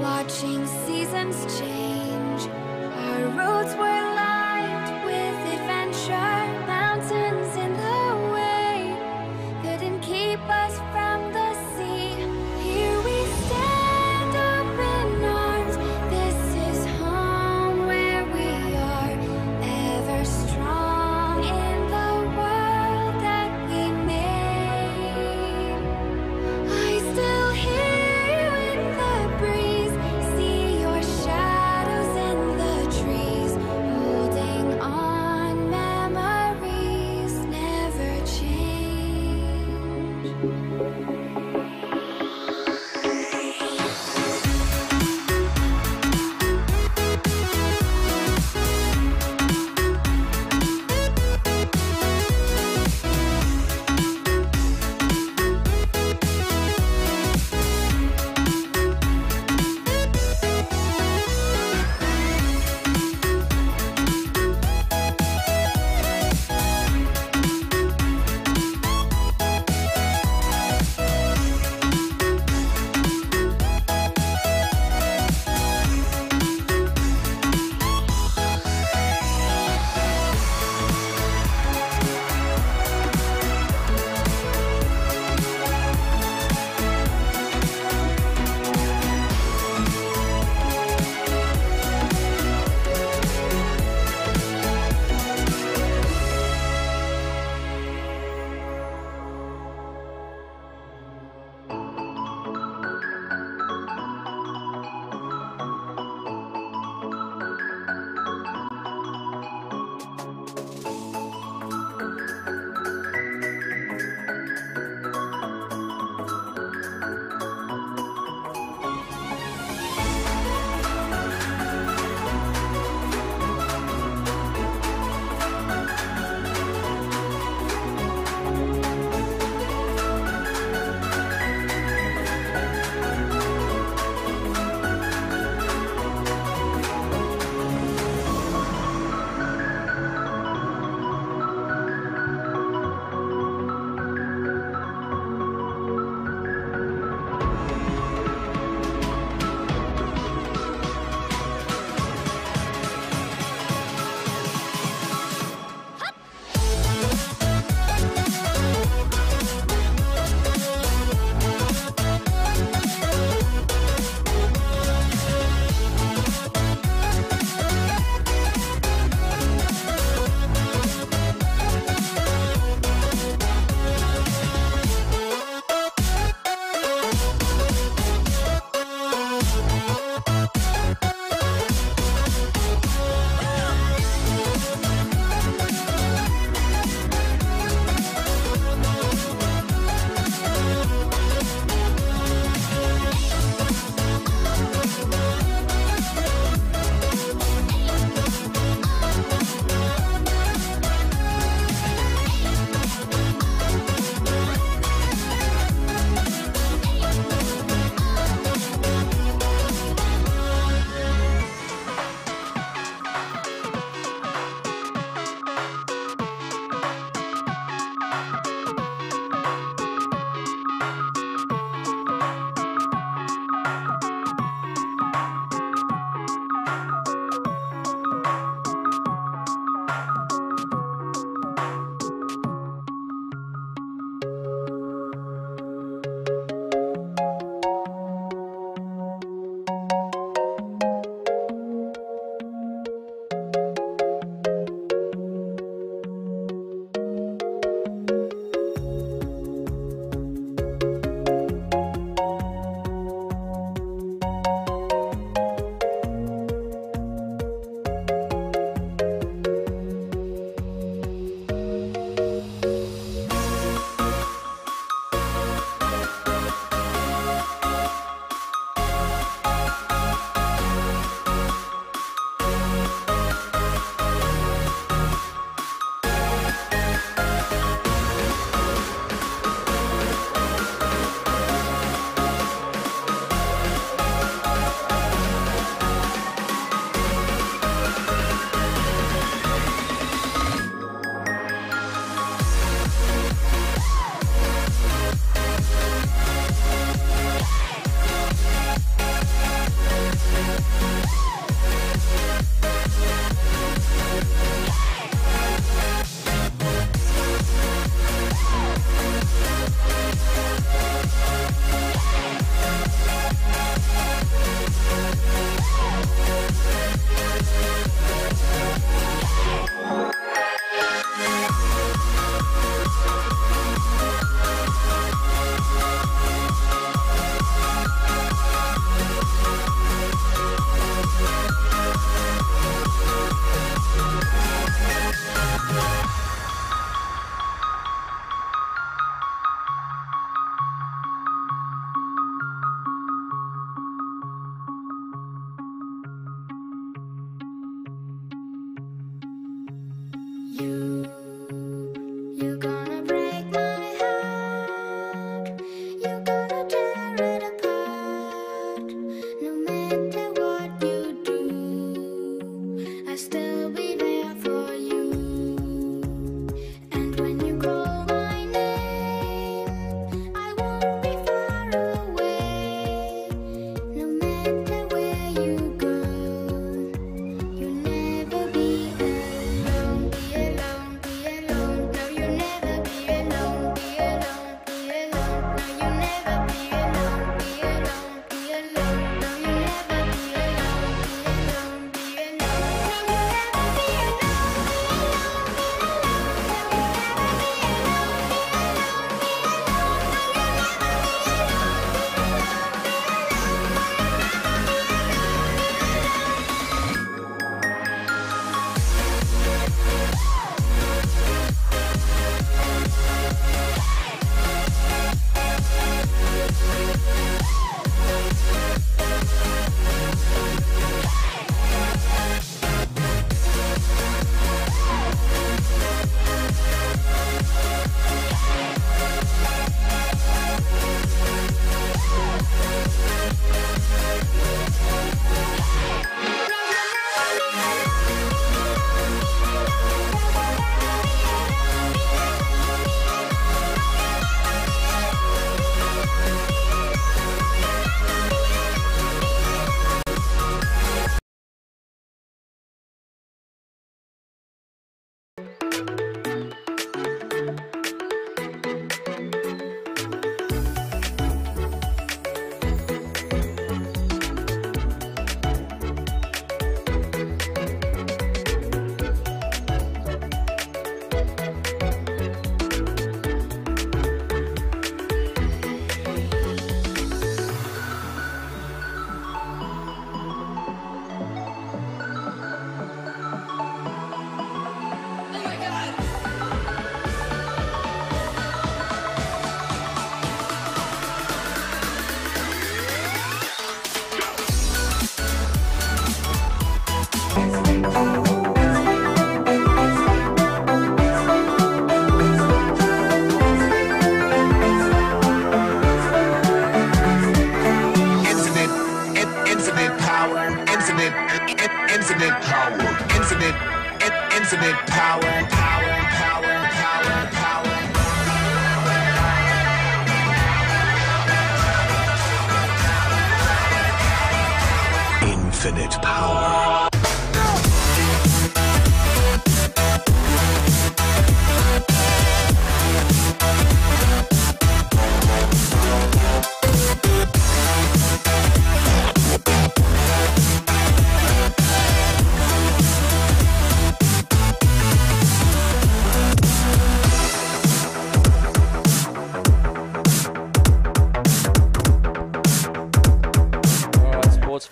watching seasons change. Our roads were lined with adventure, mountains in the way couldn't keep us from the sea. Here we stand, open arms. This is home where we are, ever strong in the world that we made. I still hear you in the breeze, see your shadows in the trees, holding on, memories never change.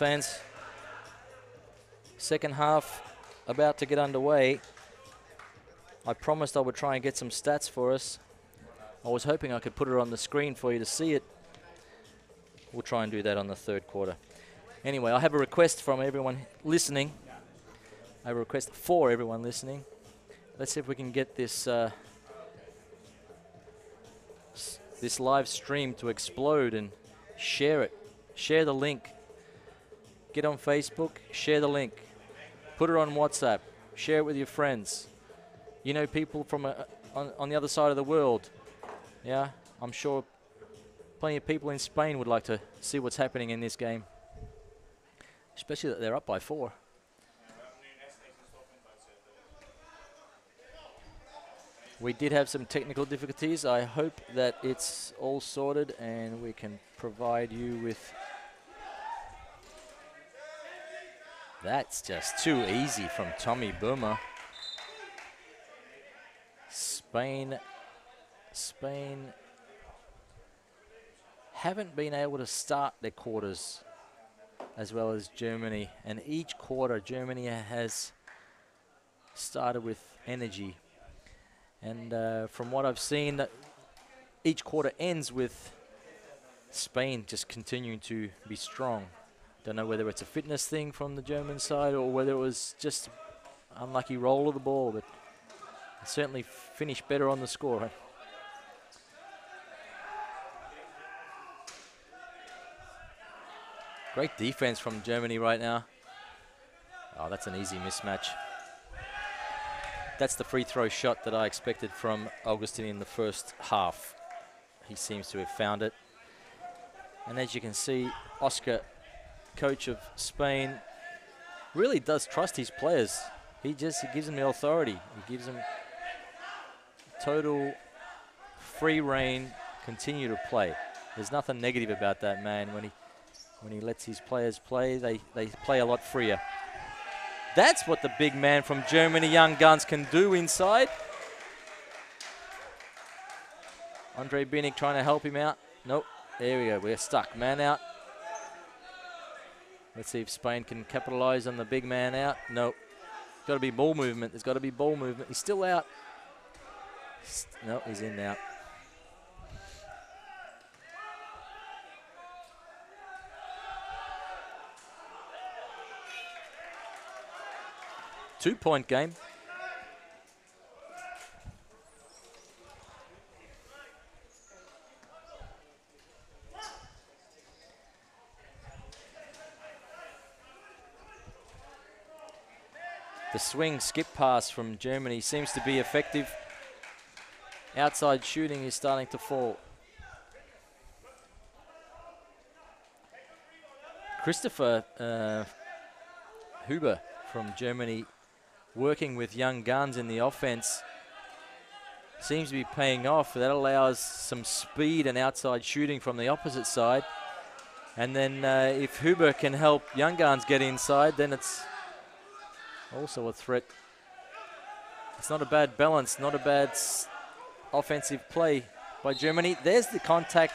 fans. Second half about to get underway. I promised I would try and get some stats for us. I was hoping I could put it on the screen for you to see it. We'll try and do that on the third quarter. Anyway, I have a request from everyone listening. I have a request for everyone listening. Let's see if we can get this this live stream to explode and share it. Share the link. Get on Facebook, share the link. Put it on WhatsApp. Share it with your friends. You know people from on the other side of the world. Yeah, I'm sure plenty of people in Spain would like to see what's happening in this game. Especially that they're up by 4. We did have some technical difficulties. I hope that it's all sorted and we can provide you with... That's just too easy from Tommy Burma. Spain haven't been able to start their quarters as well as Germany. And each quarter, Germany has started with energy. And from what I've seen, each quarter ends with Spain just continuing to be strong. Don't know whether it's a fitness thing from the German side or whether it was just unlucky roll of the ball, but certainly finished better on the score. Right? Great defense from Germany right now. Oh, that's an easy mismatch. That's the free throw shot that I expected from Augustin in the first half. He seems to have found it. And as you can see, Oscar, coach of Spain, really does trust his players. He gives them the authority. He gives them total free reign, continue to play. There's nothing negative about that man. When he lets his players play, they play a lot freer. That's what the big man from Germany, Young Guns, can do inside. Andre Binic trying to help him out. Nope. There we go. We're stuck. Man out. Let's see if Spain can capitalize on the big man out. Nope. Got to be ball movement. There's got to be ball movement. He's still out. No, he's in now. Two-point game. The swing skip pass from Germany seems to be effective. Outside shooting is starting to fall. Christopher Huber from Germany, working with Young Guns in the offense, seems to be paying off. That allows some speed and outside shooting from the opposite side. And then if Huber can help Young Guns get inside, then it's also a threat. It's not a bad balance, not a bad offensive play by Germany. There's the contact.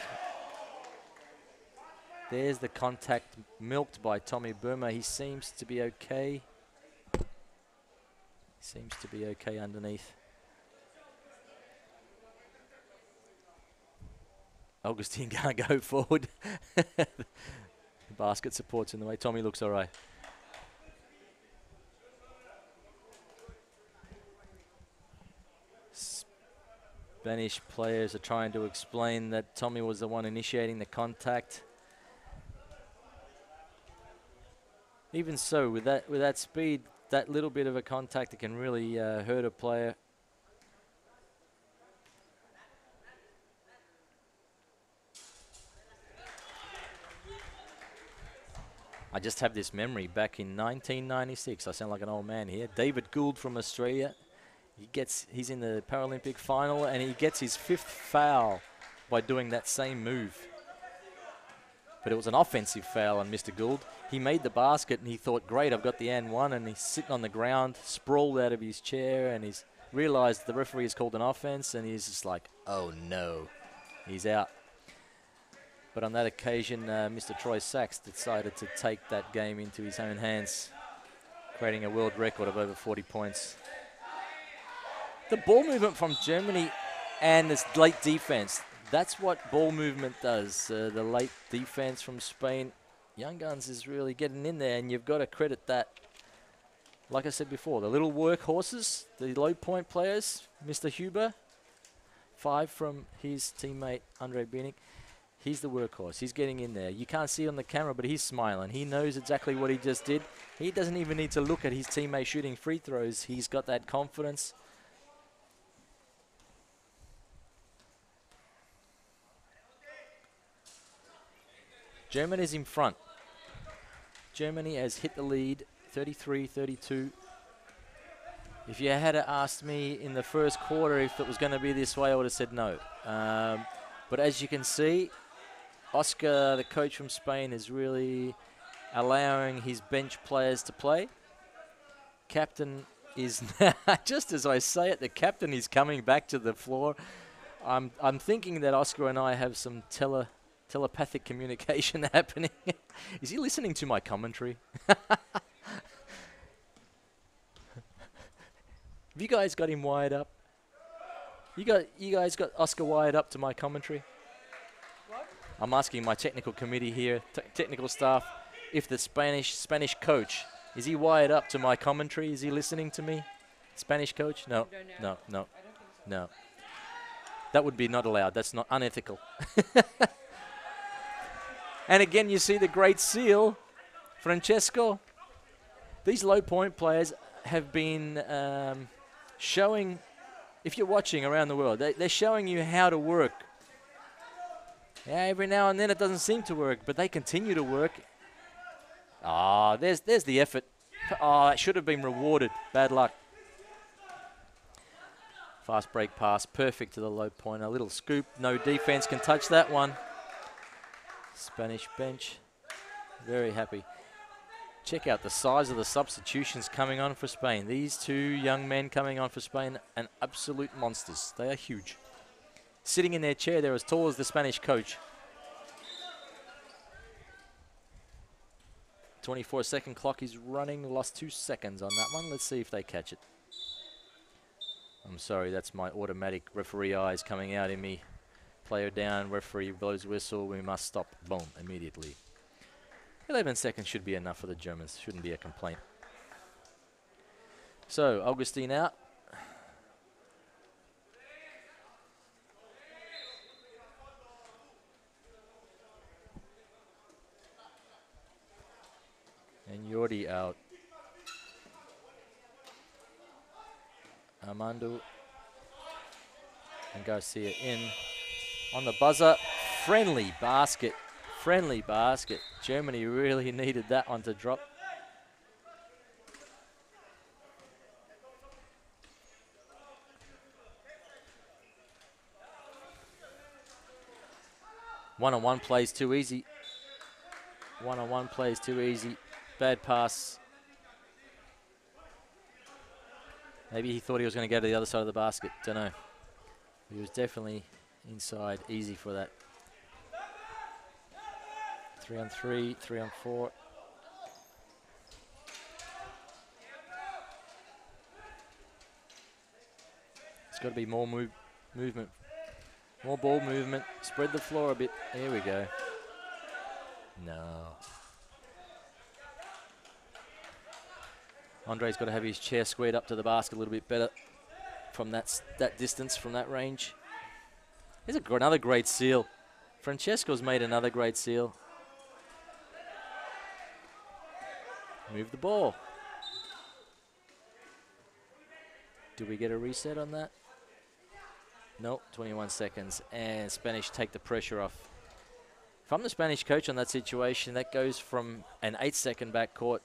There's the contact milked by Tommy Burma. He seems to be okay. Seems to be okay underneath. Augustine can't go forward. The basket support's in the way. Tommy looks all right. Spanish players are trying to explain that Tommy was the one initiating the contact. Even so, with that speed, that little bit of a contact, it can really hurt a player. I just have this memory back in 1996. I sound like an old man here. David Gould from Australia. He's in the Paralympic final and he gets his 5th foul by doing that same move. But it was an offensive foul on Mr. Gould. He made the basket and he thought, great, I've got the and one, and he's sitting on the ground, sprawled out of his chair, and he's realized the referee has called an offense, and he's just like, oh no, he's out. But on that occasion, Mr. Troy Sachs decided to take that game into his own hands, creating a world record of over 40 points. The ball movement from Germany and this late defense, that's what ball movement does. The late defense from Spain, Young Guns is really getting in there, and you've got to credit that. Like I said before, the little workhorses, the low point players, Mr. Huber, 5 from his teammate Andre Bienig. He's the workhorse. He's getting in there. You can't see it on the camera, but he's smiling. He knows exactly what he just did. He doesn't even need to look at his teammate shooting free throws. He's got that confidence. Germany's in front. Germany has hit the lead, 33-32. If you had asked me in the first quarter if it was going to be this way, I would have said no. But as you can see, Oscar, the coach from Spain, is really allowing his bench players to play. Captain is, just as I say it, the captain is coming back to the floor. I'm thinking that Oscar and I have some telepathic communication happening. Is he listening to my commentary? Have you guys got him wired up? You guys got Oscar wired up to my commentary? What? I'm asking my technical committee here, technical staff, if the Spanish coach, is he wired up to my commentary? Is he listening to me? Spanish coach? No, don't know. no, no, I don't think so. no. That would be not allowed. That's not unethical. And again, you see the great seal, Francesco. These low point players have been showing, if you're watching around the world, they're showing you how to work. Yeah, every now and then it doesn't seem to work, but they continue to work. Ah, there's the effort. Oh, that should have been rewarded. Bad luck. Fast break pass, perfect to the low point. A little scoop, no defense can touch that one. Spanish bench, very happy. Check out the size of the substitutions coming on for Spain. These 2 young men coming on for Spain, and absolute monsters. They are huge. Sitting in their chair, they're as tall as the Spanish coach. 24-second clock is running. Lost 2 seconds on that one. Let's see if they catch it. I'm sorry, that's my automatic referee eyes coming out in me. Player down, referee blows whistle, we must stop. Boom, immediately. 11 seconds should be enough for the Germans. Shouldn't be a complaint. So, Augustine out. And Jordi out. Armando and Garcia in. On the buzzer, friendly basket. Friendly basket. Germany really needed that one to drop. One-on-one plays too easy. One-on-one plays too easy. Bad pass. Maybe he thought he was going to go to the other side of the basket. Don't know. He was definitely inside. Easy for that. 3-on-3, 3-on-4. It's got to be more movement. More ball movement. Spread the floor a bit. Here we go. No. Andre's got to have his chair squared up to the basket a little bit better from that distance, from that range. Here's another great seal. Francesco's made another great seal. Move the ball. Do we get a reset on that? Nope, 21 seconds. And Spanish take the pressure off. If I'm the Spanish coach on that situation, that goes from an 8-second backcourt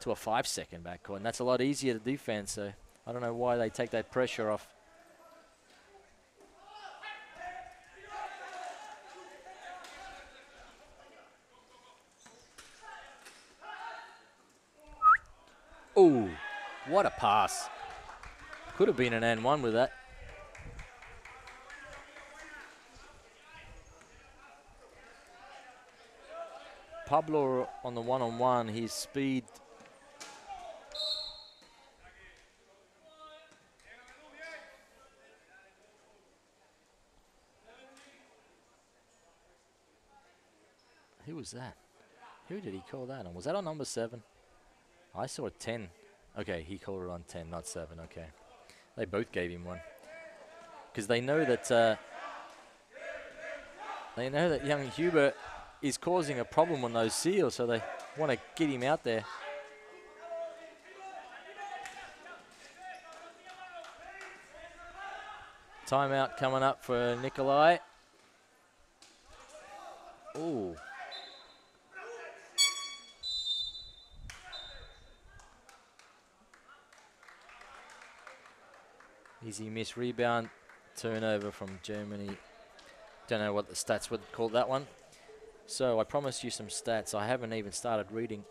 to a 5-second backcourt. And that's a lot easier to defend, so I don't know why they take that pressure off. Ooh, what a pass. Could have been an and one with that. Pablo on the one-on-one, his speed. Who was that? Who did he call that on? Was that on number 7? I saw a 10. Okay, he called it on 10, not 7. Okay. They both gave him one. Because they know that young Huber is causing a problem on those seals, so they want to get him out there. Timeout coming up for Nikolai. Ooh. Easy miss rebound, turnover from Germany. Don't know what the stats would call that one. So I promised you some stats. I haven't even started reading.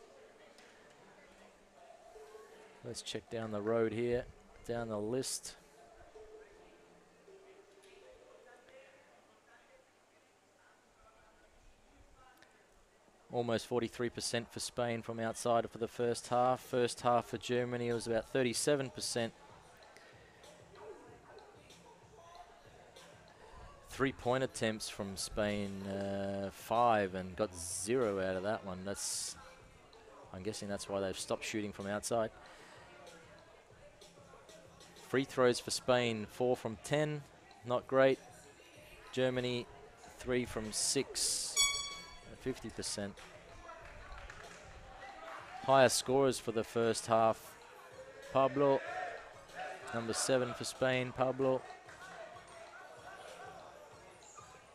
Let's check down the road here, down the list. Almost 43% for Spain from outside for the first half. First half for Germany, it was about 37%. 3-point attempts from Spain, 5, and got 0 out of that one. I'm guessing that's why they've stopped shooting from outside. Free throws for Spain, 4 from 10, not great. Germany, 3 from 6, 50%. Highest scorers for the first half, Pablo, number 7 for Spain, Pablo.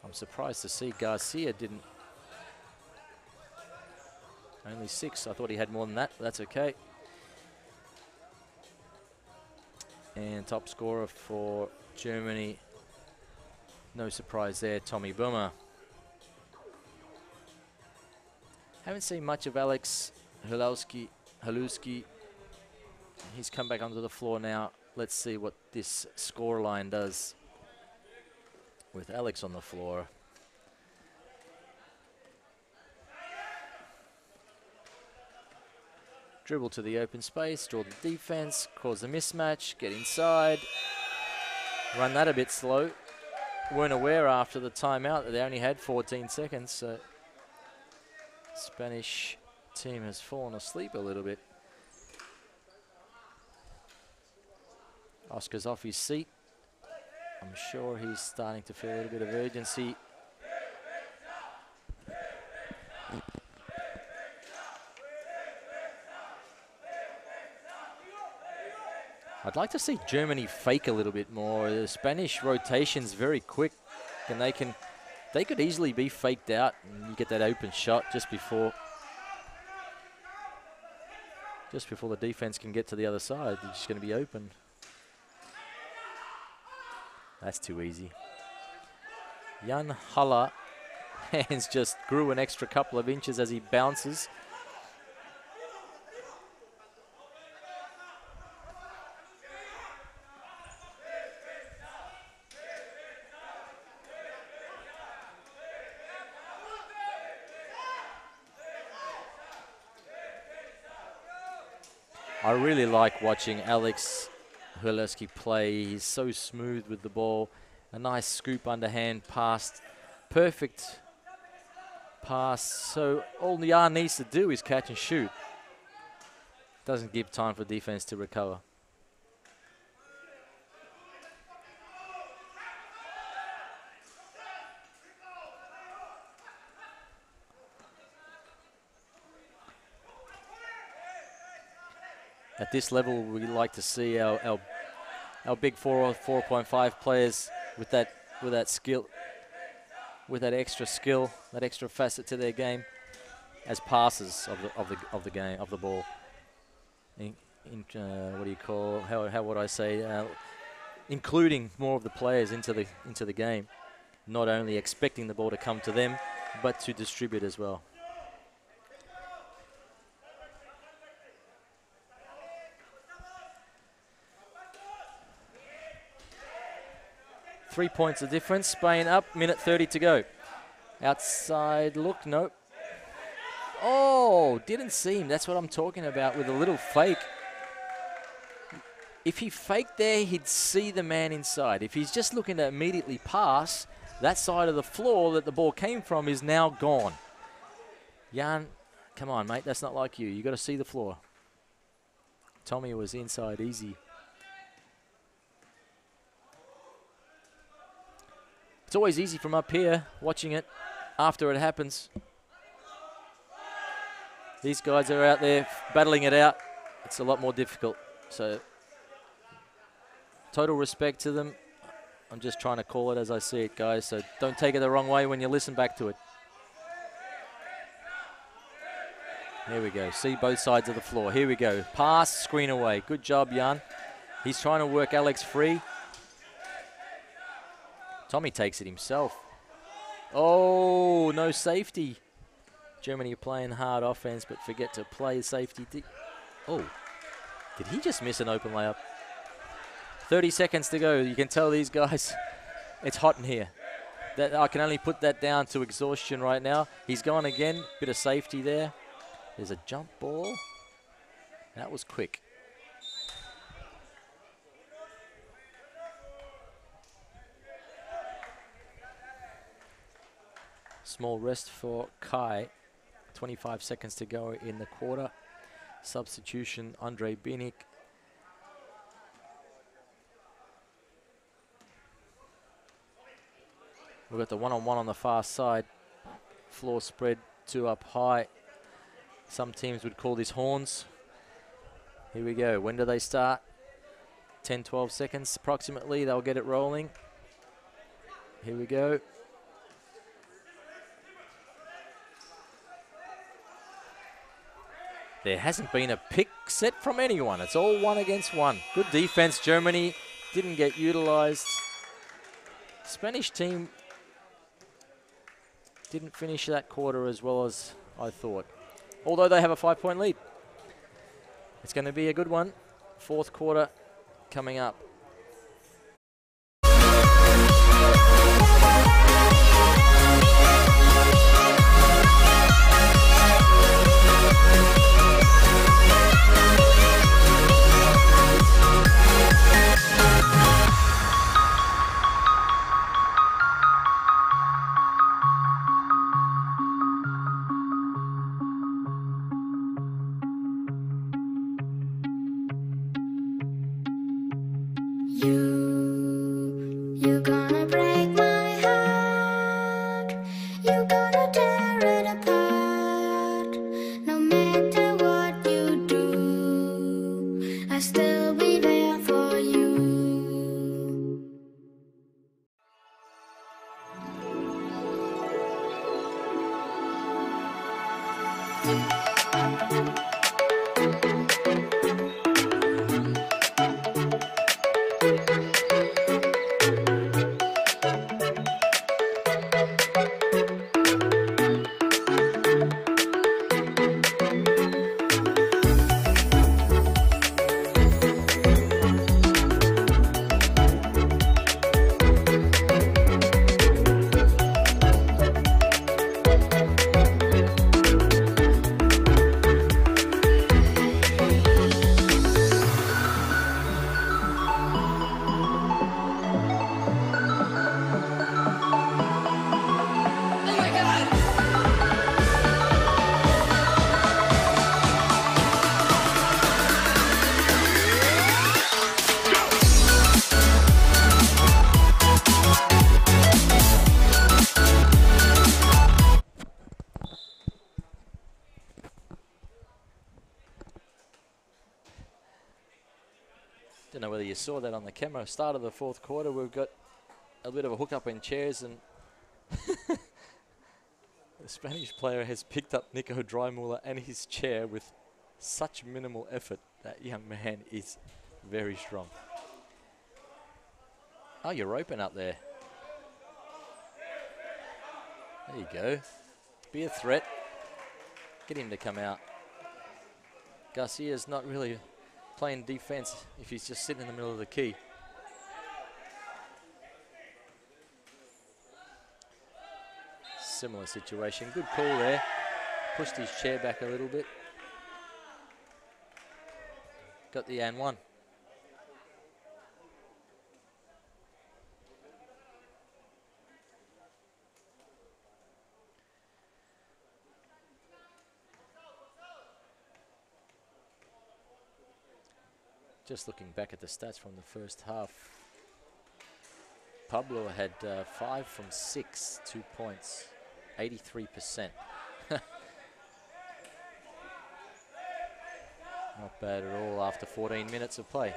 I'm surprised to see Garcia didn't. Only 6. I thought he had more than that, but that's okay. And top scorer for Germany, no surprise there, Tommy Boomer. Haven't seen much of Alex Haluski. He's come back onto the floor now. Let's see what this scoreline does with Alex on the floor. Dribble to the open space, draw the defense, cause a mismatch, get inside. Run that a bit slow. Weren't aware after the timeout that they only had 14 seconds, so Spanish team has fallen asleep a little bit. Oscar's off his seat. I'm sure he's starting to feel a little bit of urgency. I'd like to see Germany fake a little bit more. The Spanish rotation's very quick, and they could easily be faked out, and you get that open shot just before the defense can get to the other side. They're just going to be open. That's too easy. Jan Haller, hands just grew an extra couple of inches as he bounces. I really like watching Alex Haluski play. He's so smooth with the ball. A nice scoop underhand pass. Perfect pass. So all Jan needs to do is catch and shoot. Doesn't give time for defense to recover. At this level, we like to see our big 4 or 4.5 players with that skill, with that extra skill, that extra facet to their game, as passers of the game, of the ball. What do you call? How would I say? Including more of the players into the game, not only expecting the ball to come to them, but to distribute as well. Three points of difference. Spain up, minute 30 to go. Outside look, nope. Oh, didn't seem. That's what I'm talking about with a little fake. If he faked there, he'd see the man inside. If he's just looking to immediately pass, that side of the floor that the ball came from is now gone. Jan, come on, mate. That's not like you. You got to see the floor. Tommy was inside easy. It's always easy from up here, watching it after it happens. These guys are out there battling it out. It's a lot more difficult. So, total respect to them. I'm just trying to call it as I see it, guys. So don't take it the wrong way when you listen back to it. Here we go. See both sides of the floor. Here we go. Pass, screen away. Good job, Jan. He's trying to work Alex free. Tommy takes it himself. Oh, no safety. Germany are playing hard offense, but forget to play safety. Oh, did he just miss an open layup? 30 seconds to go. You can tell these guys, it's hot in here. I can only put that down to exhaustion right now. He's gone again. Bit of safety there. There's a jump ball. That was quick. Small rest for Kai. 25 seconds to go in the quarter. Substitution, Andre Binic. We've got the one-on-one on the far side. Floor spread, 2 up high. Some teams would call this horns. Here we go. When do they start? 10, 12 seconds approximately. They'll get it rolling. Here we go. There hasn't been a pick set from anyone. It's all 1 against 1. Good defense, Germany. Didn't get utilized. Spanish team didn't finish that quarter as well as I thought. Although they have a 5-point lead. It's going to be a good one. 4th quarter coming up. You're gonna break my heart. You're gonna tear it apart. No matter what you do, I'll still be there for you. Don't know whether you saw that on the camera. Start of the 4th quarter, we've got a bit of a hookup in chairs, and the Spanish player has picked up Nico Dreimuller and his chair with such minimal effort. That young man is very strong. Oh, you're open up there. There you go. Be a threat. Get him to come out. Garcia's not really playing defense if he's just sitting in the middle of the key. Similar situation. Good call there. pushed his chair back a little bit. Got the and one. Just looking back at the stats from the first half, Pablo had 5 from 6, 2 points, 83%. Not bad at all after 14 minutes of play.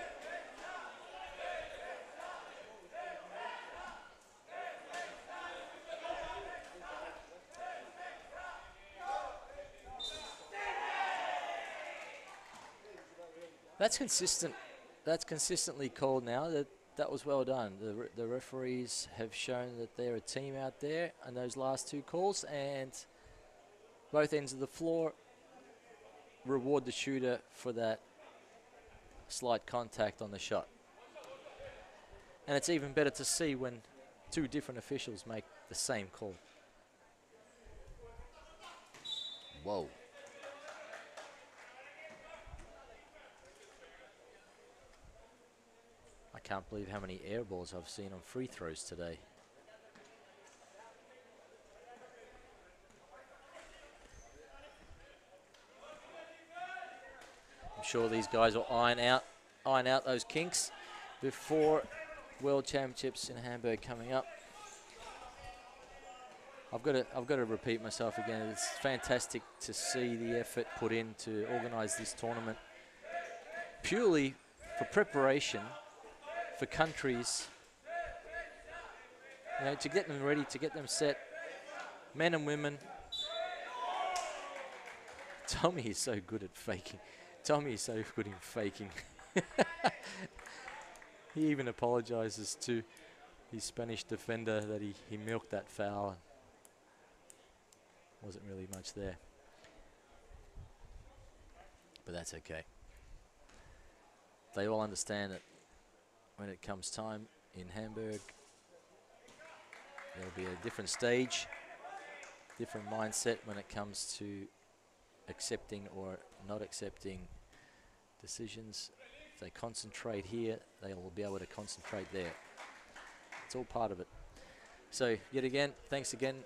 That's consistent. That's consistently called now. That was well done. The referees have shown that they're a team out there on those last 2 calls, and both ends of the floor reward the shooter for that slight contact on the shot. And it's even better to see when 2 different officials make the same call. Whoa. I can't believe how many air balls I've seen on free throws today. I'm sure these guys will iron out those kinks before World Championships in Hamburg coming up. I've got to repeat myself again. It's fantastic to see the effort put in to organise this tournament purely for preparation for countries, you know, to get them ready, to get them set, men and women. Tommy is so good at faking. Tommy is so good in faking. He even apologises to his Spanish defender that he milked that foul. And wasn't really much there. But that's okay. They all understand that when it comes time in Hamburg, there'll be a different stage, different mindset when it comes to accepting or not accepting decisions. If they concentrate here, they will be able to concentrate there. It's all part of it. So yet again, thanks again,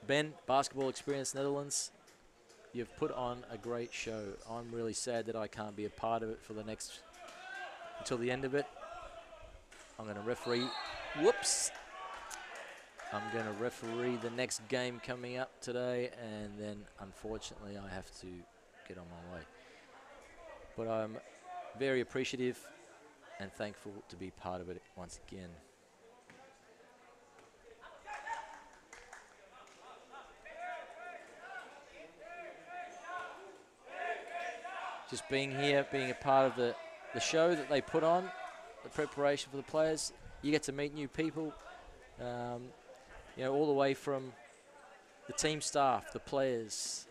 Ben, Basketball Experience Netherlands. You've put on a great show. I'm really sad that I can't be a part of it for the next, until the end of it. I'm going to referee, whoops. I'm going to referee the next game coming up today, and then unfortunately I have to get on my way. But I'm very appreciative and thankful to be part of it once again. Just being here, being a part of the show that they put on, the preparation for the players. You get to meet new people, you know, all the way from the team staff, the players,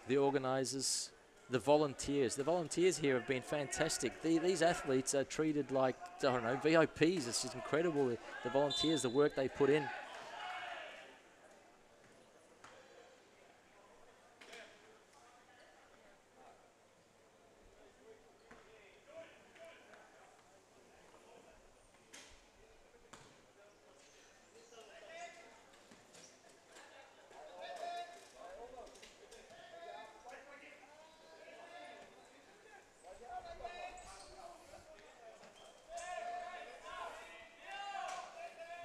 the organisers, the volunteers. The volunteers here have been fantastic. These athletes are treated like, I don't know, VIPs. It's just incredible, the volunteers, the work they put in.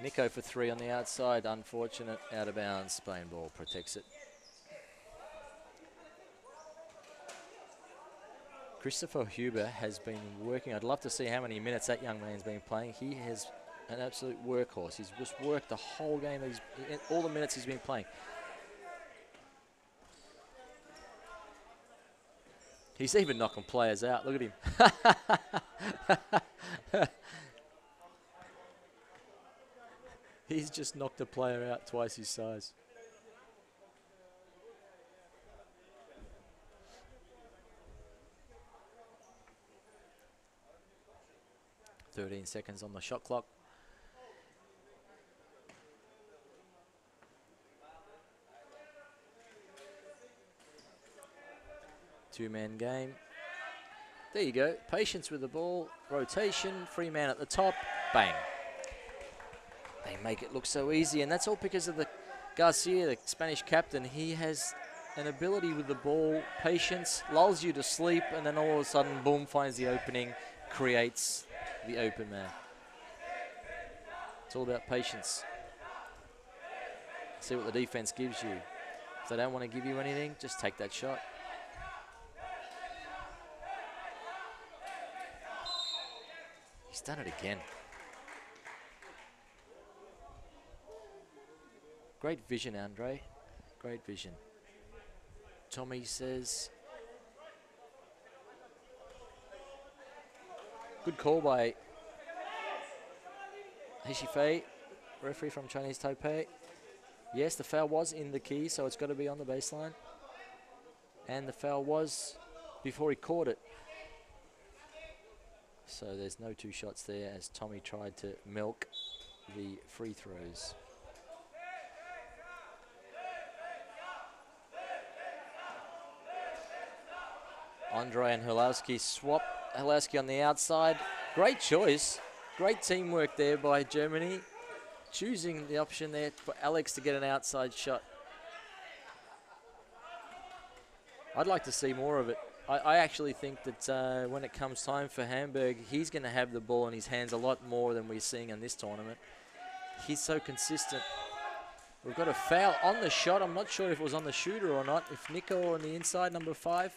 Nico for 3 on the outside, unfortunate, out of bounds. Spain ball protects it. Christopher Huber has been working. I'd love to see how many minutes that young man's been playing. He has an absolute workhorse. He's just worked the whole game, all the minutes he's been playing. He's even knocking players out. Look at him. He's just knocked a player out twice his size. "13 seconds on the shot clock. Two-man game. There you go. Patience with the ball. Rotation. Free man at the top. Bang. They make it look so easy, and that's all because of the Garcia, the Spanish captain. He has an ability with the ball, patience, lulls you to sleep, and then all of a sudden, boom, finds the opening, creates the open man. It's all about patience. See what the defense gives you. If they don't want to give you anything, just take that shot. He's done it again. Great vision, Andre. Great vision. Tommy says, good call by Heishi Fei, referee from Chinese Taipei. Yes, the foul was in the key, so it's got to be on the baseline. And the foul was before he caught it. So there's no two shots there as Tommy tried to milk the free throws. Andre and Hulowski swap. Hulowski on the outside. Great choice. Great teamwork there by Germany. Choosing the option there for Alex to get an outside shot. I'd like to see more of it. I actually think that when it comes time for Hamburg, he's going to have the ball in his hands a lot more than we're seeing in this tournament. He's so consistent. We've got a foul on the shot. I'm not sure if it was on the shooter or not. If Nico on the inside, number 5.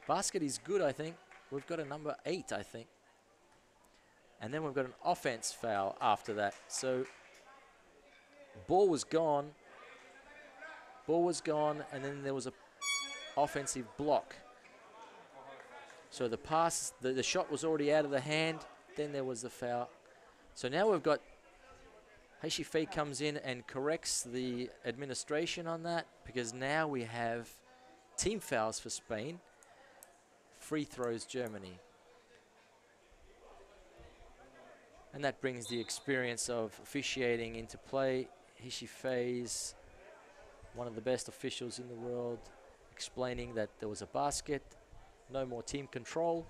Basket is good, I think. We've got a number 8, I think. And then we've got an offense foul after that. So ball was gone. Ball was gone, and then there was a offensive block. So the pass, the shot was already out of the hand. Then there was the foul. So now we've got Heishi Fei comes in and corrects the administration on that, because now we have team fouls for Spain. Free throws Germany. And that brings the experience of officiating into play. Heishi Fei's one of the best officials in the world, explaining that there was a basket, no more team control.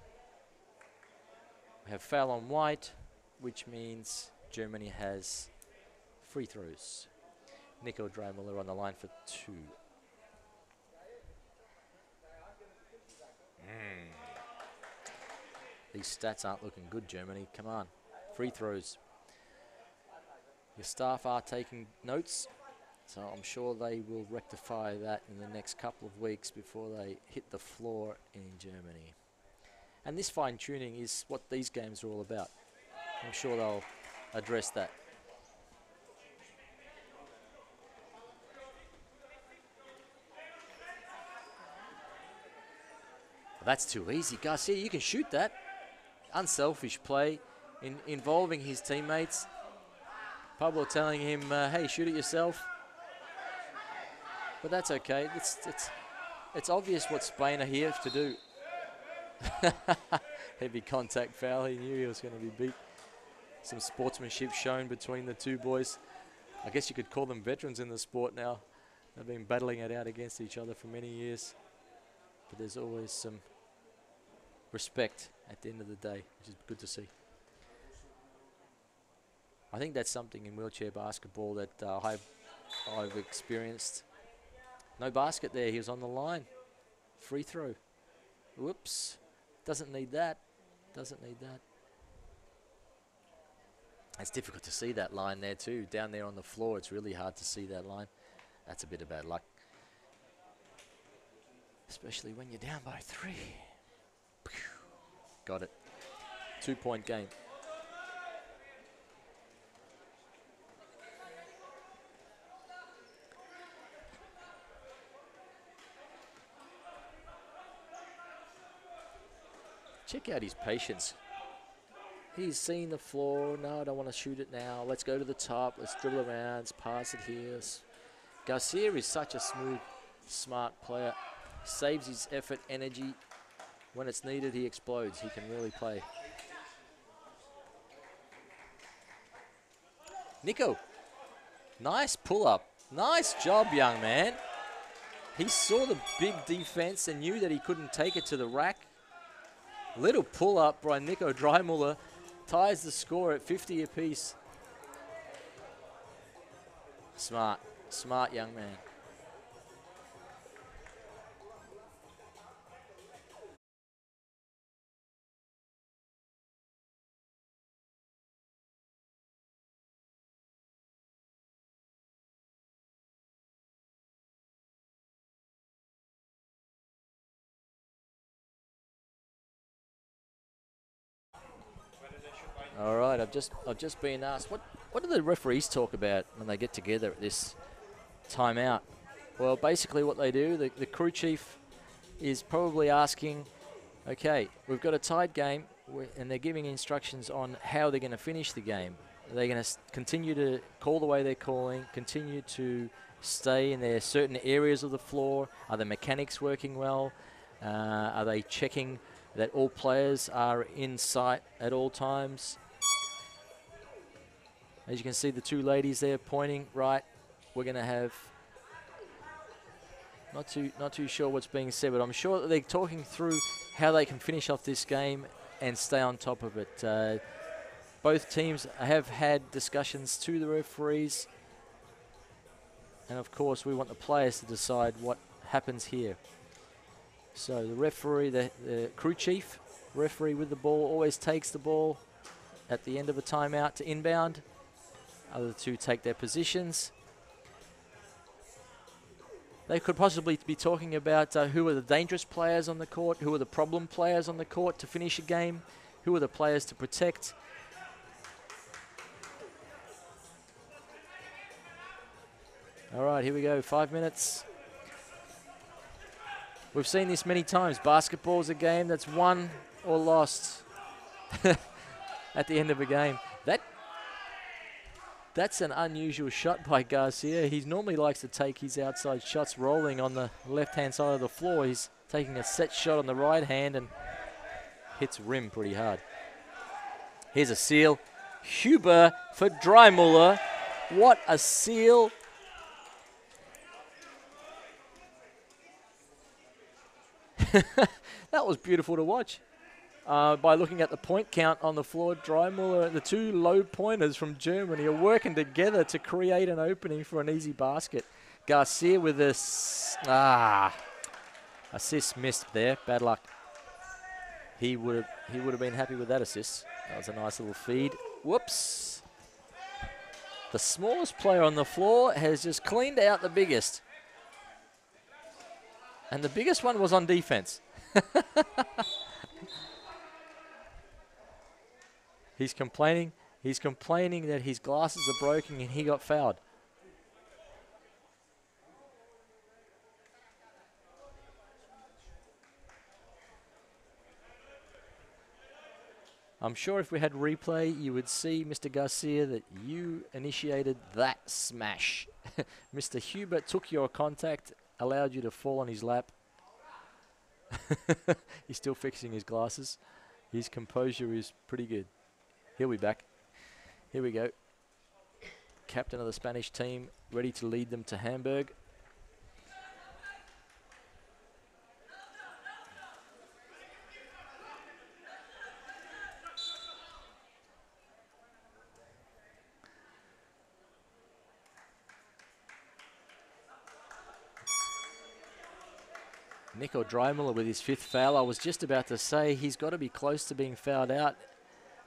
We have foul on white, which means Germany has free throws. Nico Dremiller on the line for 2. These stats aren't looking good, Germany. Come on. Free throws. Your staff are taking notes, so I'm sure they will rectify that in the next couple of weeks before they hit the floor in Germany. And this fine-tuning is what these games are all about. I'm sure they'll address that. Well, that's too easy. Garcia, you can shoot that. Unselfish play involving his teammates. Pablo telling him, hey, shoot it yourself. But that's okay. It's obvious what Spain are here to do. Heavy contact foul. He knew he was going to be beat. Some sportsmanship shown between the two boys. I guess you could call them veterans in the sport now. They've been battling it out against each other for many years. But there's always some respect at the end of the day, which is good to see. I think that's something in wheelchair basketball that I've experienced. No basket there. He was on the line. Free throw. Whoops. Doesn't need that. Doesn't need that. It's difficult to see that line there too. Down there on the floor, it's really hard to see that line. That's a bit of bad luck. Especially when you're down by 3. Got it. 2-point game. Check out his patience. He's seen the floor. No, I don't want to shoot it now. Let's go to the top. Let's dribble around. Let's pass it here. Garcia is such a smooth, smart player. Saves his effort, energy. When it's needed, he explodes. He can really play. Nico. Nice pull-up. Nice job, young man. He saw the big defense and knew that he couldn't take it to the rack. Little pull up by Nico Dreimuller ties the score at 50 apiece. Smart young man. All right, I've just been asked what do the referees talk about when they get together at this timeout? Well, basically what they do, the crew chief is probably asking, okay, we've got a tied game, and they're giving instructions on how they're going to finish the game. Are they going to continue to call the way they're calling, continue to stay in their certain areas of the floor? Are the mechanics working well? Are they checking that all players are in sight at all times? As you can see, the two ladies there pointing right. We're going to have, not too sure what's being said, but I'm sure that they're talking through how they can finish off this game and stay on top of it. Both teams have had discussions to the referees, and of course we want the players to decide what happens here. So the referee, the crew chief, referee with the ball, always takes the ball at the end of a timeout to inbound. Other two take their positions. They could possibly be talking about who are the dangerous players on the court, who are the problem players on the court to finish a game, who are the players to protect. All right, here we go, 5 minutes. We've seen this many times. Basketball's a game that's won or lost at the end of a game. That's an unusual shot by Garcia. He normally likes to take his outside shots rolling on the left-hand side of the floor. He's taking a set shot on the right hand and hits rim pretty hard. Here's a seal. Huber for Dreimuller. What a seal. That was beautiful to watch. By looking at the point count on the floor, Dreimuller, the two low pointers from Germany, are working together to create an opening for an easy basket. Garcia with this assist missed there. Bad luck. He would have been happy with that assist. That was a nice little feed. Whoops. The smallest player on the floor has just cleaned out the biggest. And the biggest one was on defense. He's complaining that his glasses are broken and he got fouled. I'm sure if we had replay, you would see, Mr. Garcia, that you initiated that smash. Mr. Hubert took your contact, allowed you to fall on his lap. He's still fixing his glasses. His composure is pretty good. He'll be back. Here we go. Captain of the Spanish team, ready to lead them to Hamburg. Nico Dreimuller with his fifth foul. I was just about to say he's got to be close to being fouled out.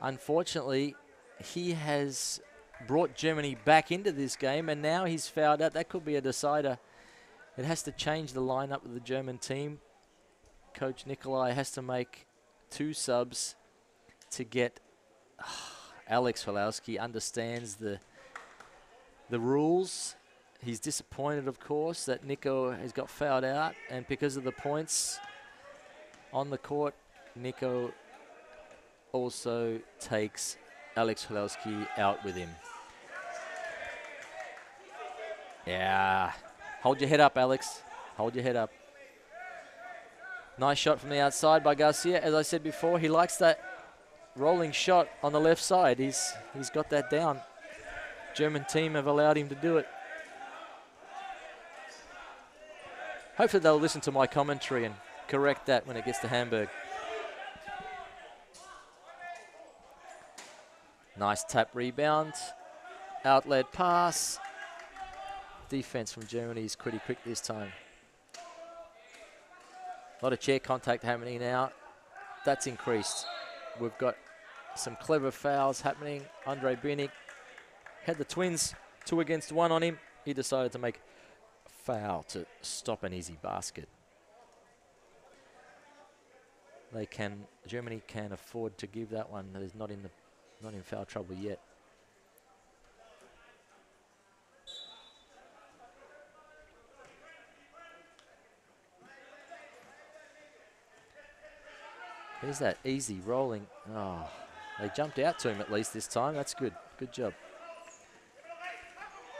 Unfortunately, he has brought Germany back into this game, and now he's fouled out. That could be a decider. It has to change the lineup of the German team. Coach Nikolai has to make two subs to get Alex Holowski understands the rules. He's disappointed, of course, that Nico has got fouled out, and because of the points on the court, Nico also takes Alex Holowski out with him. Yeah. Hold your head up, Alex. Hold your head up. Nice shot from the outside by Garcia. As I said before, he likes that rolling shot on the left side. He's got that down. German team have allowed him to do it. Hopefully they'll listen to my commentary and correct that when it gets to Hamburg. Nice tap rebound. Outlet pass. Defense from Germany is pretty quick this time. A lot of chair contact happening now. That's increased. We've got some clever fouls happening. Andre Binic had the Twins 2 against 1 on him. He decided to make a foul to stop an easy basket. Germany can afford to give that one. They're not in foul trouble yet. There's that easy rolling. Oh, they jumped out to him at least this time. That's good. Good job.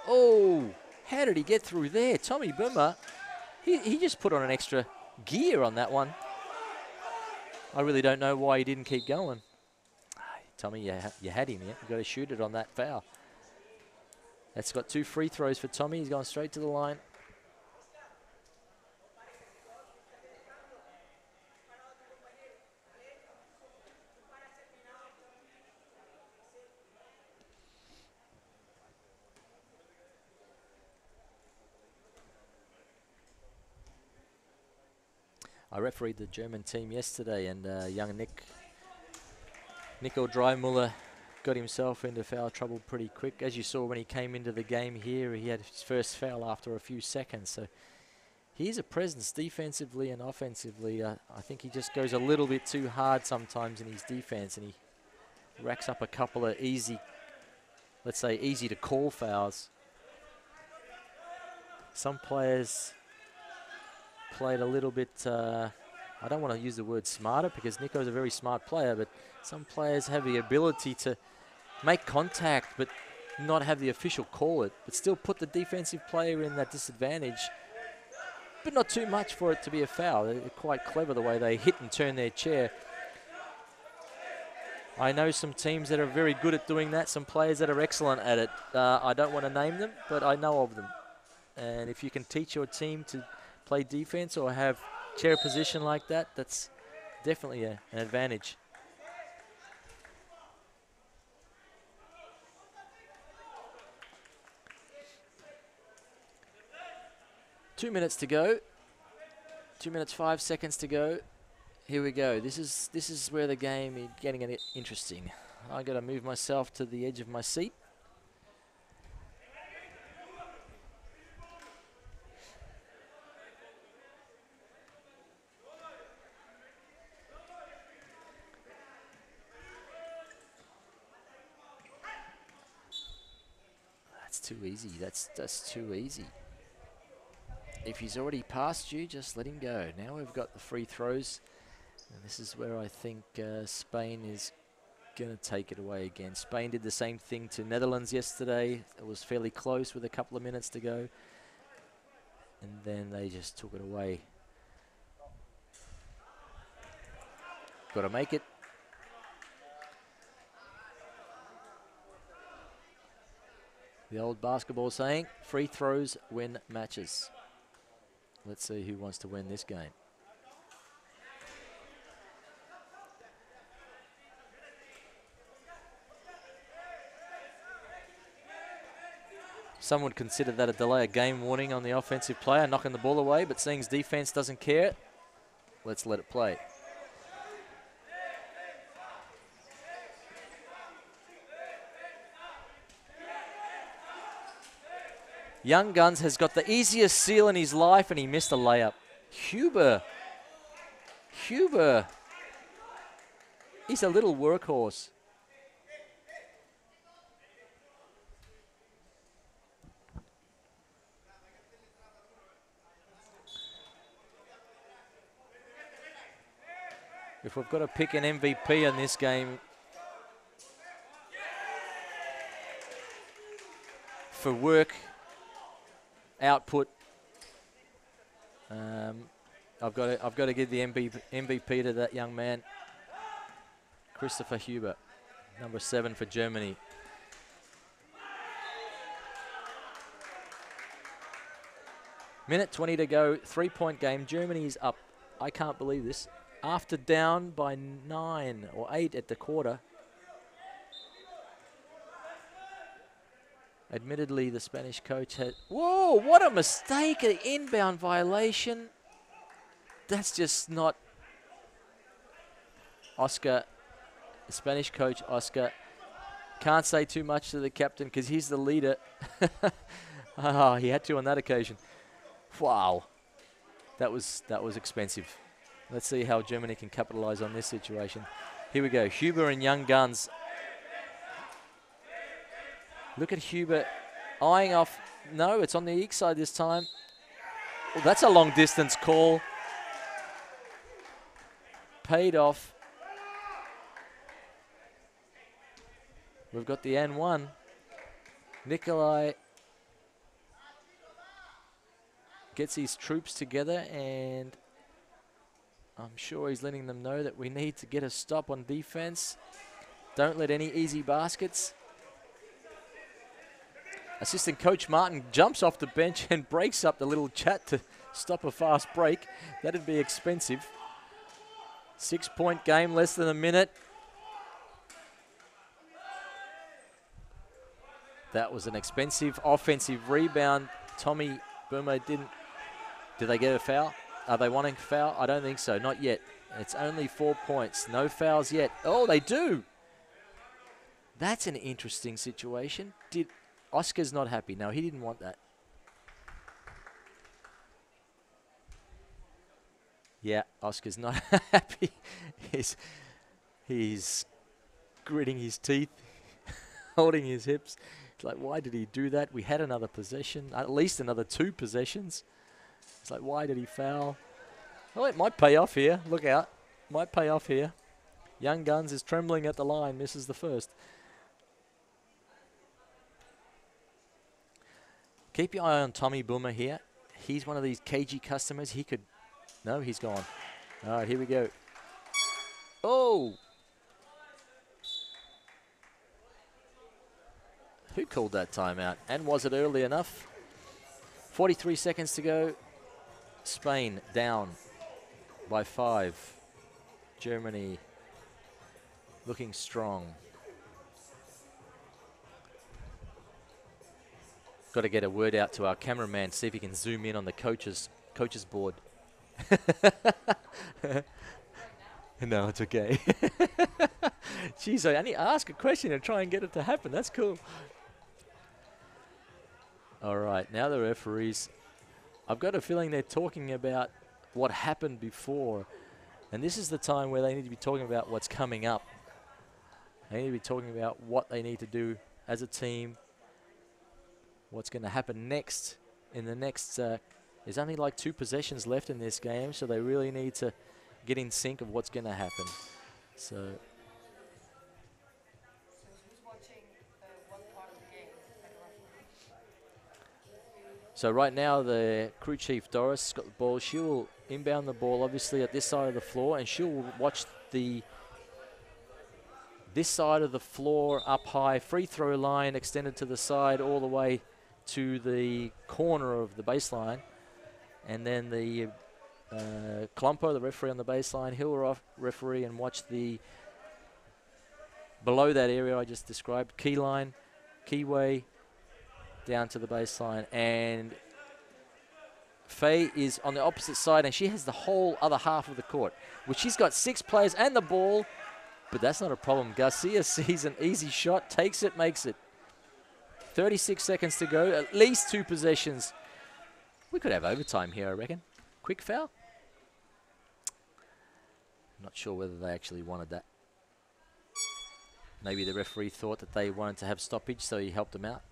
Oh, how did he get through there? Tommy Boomer, he just put on an extra gear on that one. I really don't know why he didn't keep going. Tommy, you had him here. You've got to shoot it on that foul. That's got 2 free throws for Tommy. He's gone straight to the line. I refereed the German team yesterday, and young Nico Dreimuller got himself into foul trouble pretty quick. As you saw when he came into the game here, he had his first foul after a few seconds. So he's a presence defensively and offensively. I think he just goes a little bit too hard sometimes in his defense, and he racks up a couple of easy, let's say, easy to call fouls. Some players played a little bit, I don't want to use the word smarter because Nico's a very smart player, but some players have the ability to make contact but not have the official call it, but still put the defensive player in that disadvantage, but not too much for it to be a foul. They're quite clever the way they hit and turn their chair. I know some teams that are very good at doing that, some players that are excellent at it. I don't want to name them, but I know of them. And if you can teach your team to play defense or have chair position like that, that's definitely an advantage. Two minutes to go. 2 minutes 5 seconds to go. Here we go. This is where the game is getting interesting. I got to move myself to the edge of my seat. Too easy. That's too easy. If he's already past you, just let him go. Now we've got the free throws, and this is where I think Spain is going to take it away again. Spain did the same thing to Netherlands yesterday. It was fairly close with a couple of minutes to go, and then they just took it away. Got to make it. The old basketball saying, free throws win matches. Let's see who wants to win this game. Some would consider that a delay of game warning on the offensive player, knocking the ball away, but seeing his defense doesn't care, let's let it play. Young Guns has got the easiest seal in his life, and he missed a layup. Huber. He's a little workhorse. If we've got to pick an MVP in this game for work, output, I've got to give the MVP to that young man, Christopher Huber, number 7 for Germany. Minute 20 to go, 3-point game. Germany's up. I can't believe this. After down by 9 or 8 at the quarter. Admittedly, the Spanish coach had... Whoa, what a mistake, an inbound violation. That's just not... Oscar, the Spanish coach, Oscar, can't say too much to the captain because he's the leader. Oh, he had to on that occasion. Wow, that was expensive. Let's see how Germany can capitalize on this situation. Here we go, Huber and Young Guns. Look at Huber eyeing off. No, it's on the Eek side this time. Well, that's a long distance call. Paid off. We've got the N1. Nikolai gets his troops together, and I'm sure he's letting them know that we need to get a stop on defense. Don't let any easy baskets. Assistant coach Martin jumps off the bench and breaks up the little chat to stop a fast break. That'd be expensive. 6-point game, less than a minute. That was an expensive offensive rebound. Tommy Burma didn't. Did they get a foul? Are they wanting a foul? I don't think so. Not yet. It's only 4 points. No fouls yet. Oh, they do. That's an interesting situation. Oscar's not happy. No, he didn't want that. Yeah, Oscar's not happy. He's gritting his teeth, holding his hips. It's like, why did he do that? We had another possession, at least another 2 possessions. It's like, why did he foul? Oh, it might pay off here. Look out. Might pay off here. Young Guns is trembling at the line, misses the first. Keep your eye on Tommy Boomer here. He's one of these cagey customers. He could... No, he's gone. All right, here we go. Oh! Who called that timeout? And was it early enough? 43 seconds to go. Spain down by 5. Germany looking strong. Got to get a word out to our cameraman, see if he can zoom in on the coach's board. No, it's okay. Jeez, I only ask a question and try and get it to happen. That's cool. All right, now the referees. I've got a feeling they're talking about what happened before. And this is the time where they need to be talking about what's coming up. They need to be talking about what they need to do as a team. What's going to happen next in the next... there's only like 2 possessions left in this game, so they really need to get in sync of what's going to happen. So... who's watching what part of the game? So right now the crew chief Doris got the ball. She will inbound the ball obviously at this side of the floor, and she'll watch this side of the floor up high, free throw line extended to the side all the way to the corner of the baseline. And then the Klumpo, the referee on the baseline, he'll referee and watch the below that area I just described, key line, keyway, down to the baseline. And Faye is on the opposite side, and she has the whole other half of the court, which she's got 6 players and the ball, but that's not a problem. Garcia sees an easy shot, takes it, makes it. 36 seconds to go, at least 2 possessions. We could have overtime here, I reckon. Quick foul? Not sure whether they actually wanted that. Maybe the referee thought that they wanted to have stoppage, so he helped them out.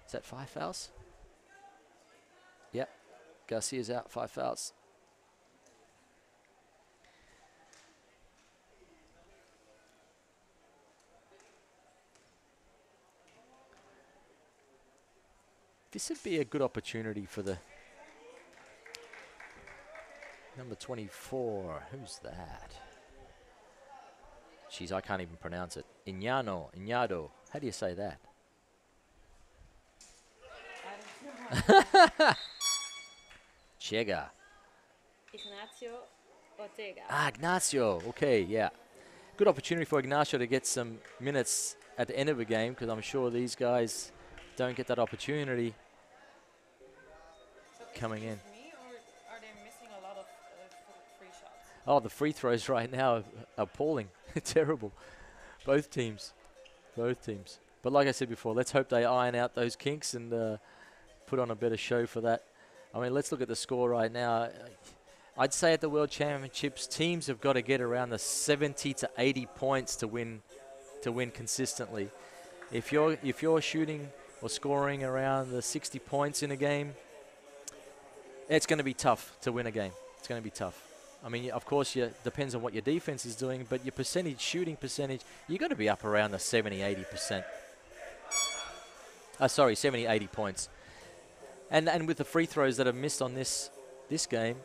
Is that 5 fouls? Yep. Garcia's out, 5 fouls. This would be a good opportunity for the number 24. Who's that? Jeez, I can't even pronounce it. Iñado. How do you say that? Ortega. Ignacio Ortega. Ah, Ignacio. Okay, yeah. Good opportunity for Ignacio to get some minutes at the end of a game, because I'm sure these guys don't get that opportunity So is coming it in. just me, or are they missing a lot of free shots? Oh, the free throws right now are appalling. Terrible. Both teams. Both teams. But like I said before, let's hope they iron out those kinks and put on a better show for that. I mean, let's look at the score right now. I'd say at the World Championships, teams have got to get around the 70 to 80 points to win consistently. If you're shooting or scoring around the 60 points in a game, it's going to be tough to win a game. It's going to be tough. I mean, of course, it depends on what your defense is doing, but your shooting percentage, you've got to be up around the 70, 80%. 70, 80 points. And with the free throws that are missed on this game,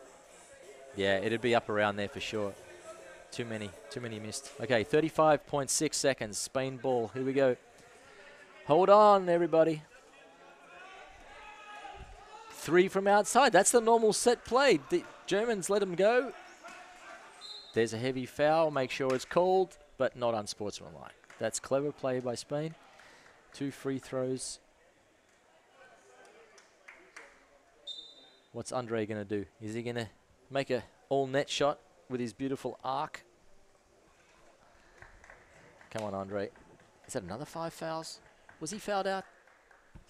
yeah, it'd be up around there for sure. Too many missed. Okay, 35.6 seconds. Spain ball. Here we go. Hold on, everybody. 3 from outside. That's the normal set play. The Germans let them go. There's a heavy foul. Make sure it's called, but not unsportsmanlike. That's clever play by Spain. 2 free throws. What's Andre going to do? Is he going to make a all-net shot with his beautiful arc? Come on, Andre. Is that another 5 fouls? Was he fouled out?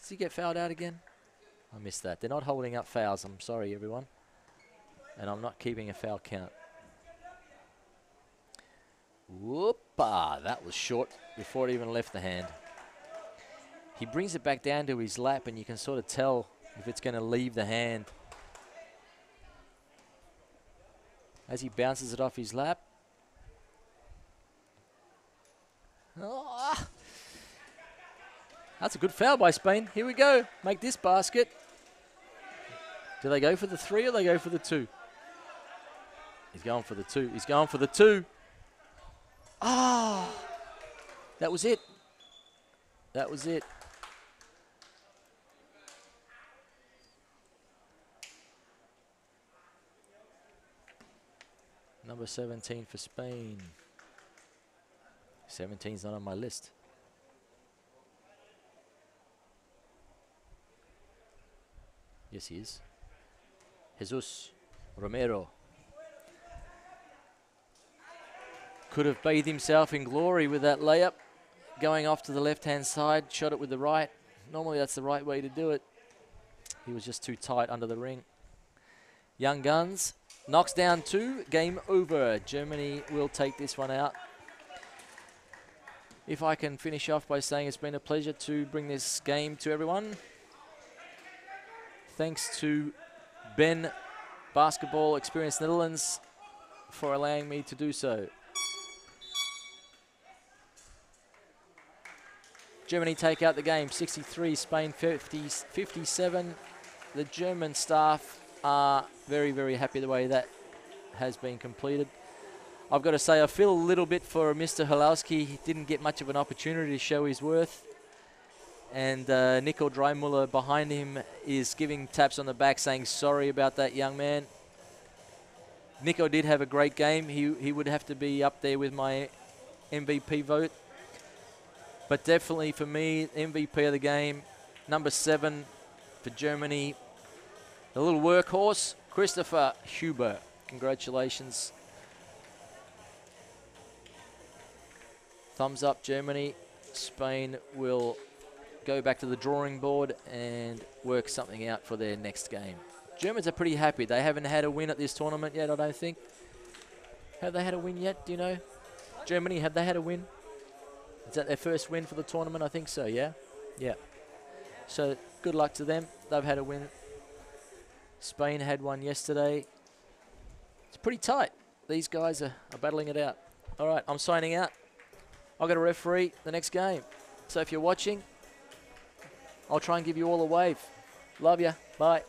Does he get fouled out again? I missed that. They're not holding up fouls. I'm sorry, everyone. And I'm not keeping a foul count. Whoopa! That was short before it even left the hand. He brings it back down to his lap, and you can sort of tell if it's going to leave the hand. As he bounces it off his lap. Oh, that's a good foul by Spain. Here we go. Make this basket. Do they go for the 3 or they go for the 2? He's going for the 2. He's going for the 2. Ah! That was it. That was it. Number 17 for Spain. 17's not on my list. Yes, he is. Jesus Romero. Could have bathed himself in glory with that layup. Going off to the left-hand side, shot it with the right. Normally that's the right way to do it. He was just too tight under the ring. Young Guns knocks down 2. Game over. Germany will take this one out. If I can finish off by saying it's been a pleasure to bring this game to everyone. Thanks to Ben Basketball Experience Netherlands for allowing me to do so. Germany take out the game 63, Spain 57. The German staff are very, very happy the way that has been completed. I've got to say I feel a little bit for Mr. Halowski. He didn't get much of an opportunity to show his worth. And Nico Dreimuller behind him is giving taps on the back saying sorry about that, young man. Nico did have a great game. He would have to be up there with my MVP vote. But definitely for me, MVP of the game, number 7 for Germany. The little workhorse, Christopher Huber. Congratulations. Thumbs up, Germany. Spain will go back to the drawing board and work something out for their next game. Germans are pretty happy. They haven't had a win at this tournament yet, I don't think. Have they had a win yet? Do you know? Germany, have they had a win? Is that their first win for the tournament? I think so, yeah? Yeah. So good luck to them. They've had a win. Spain had one yesterday. It's pretty tight. These guys are battling it out. All right, I'm signing out. I've got to referee the next game. So if you're watching, I'll try and give you all a wave. Love ya. Bye.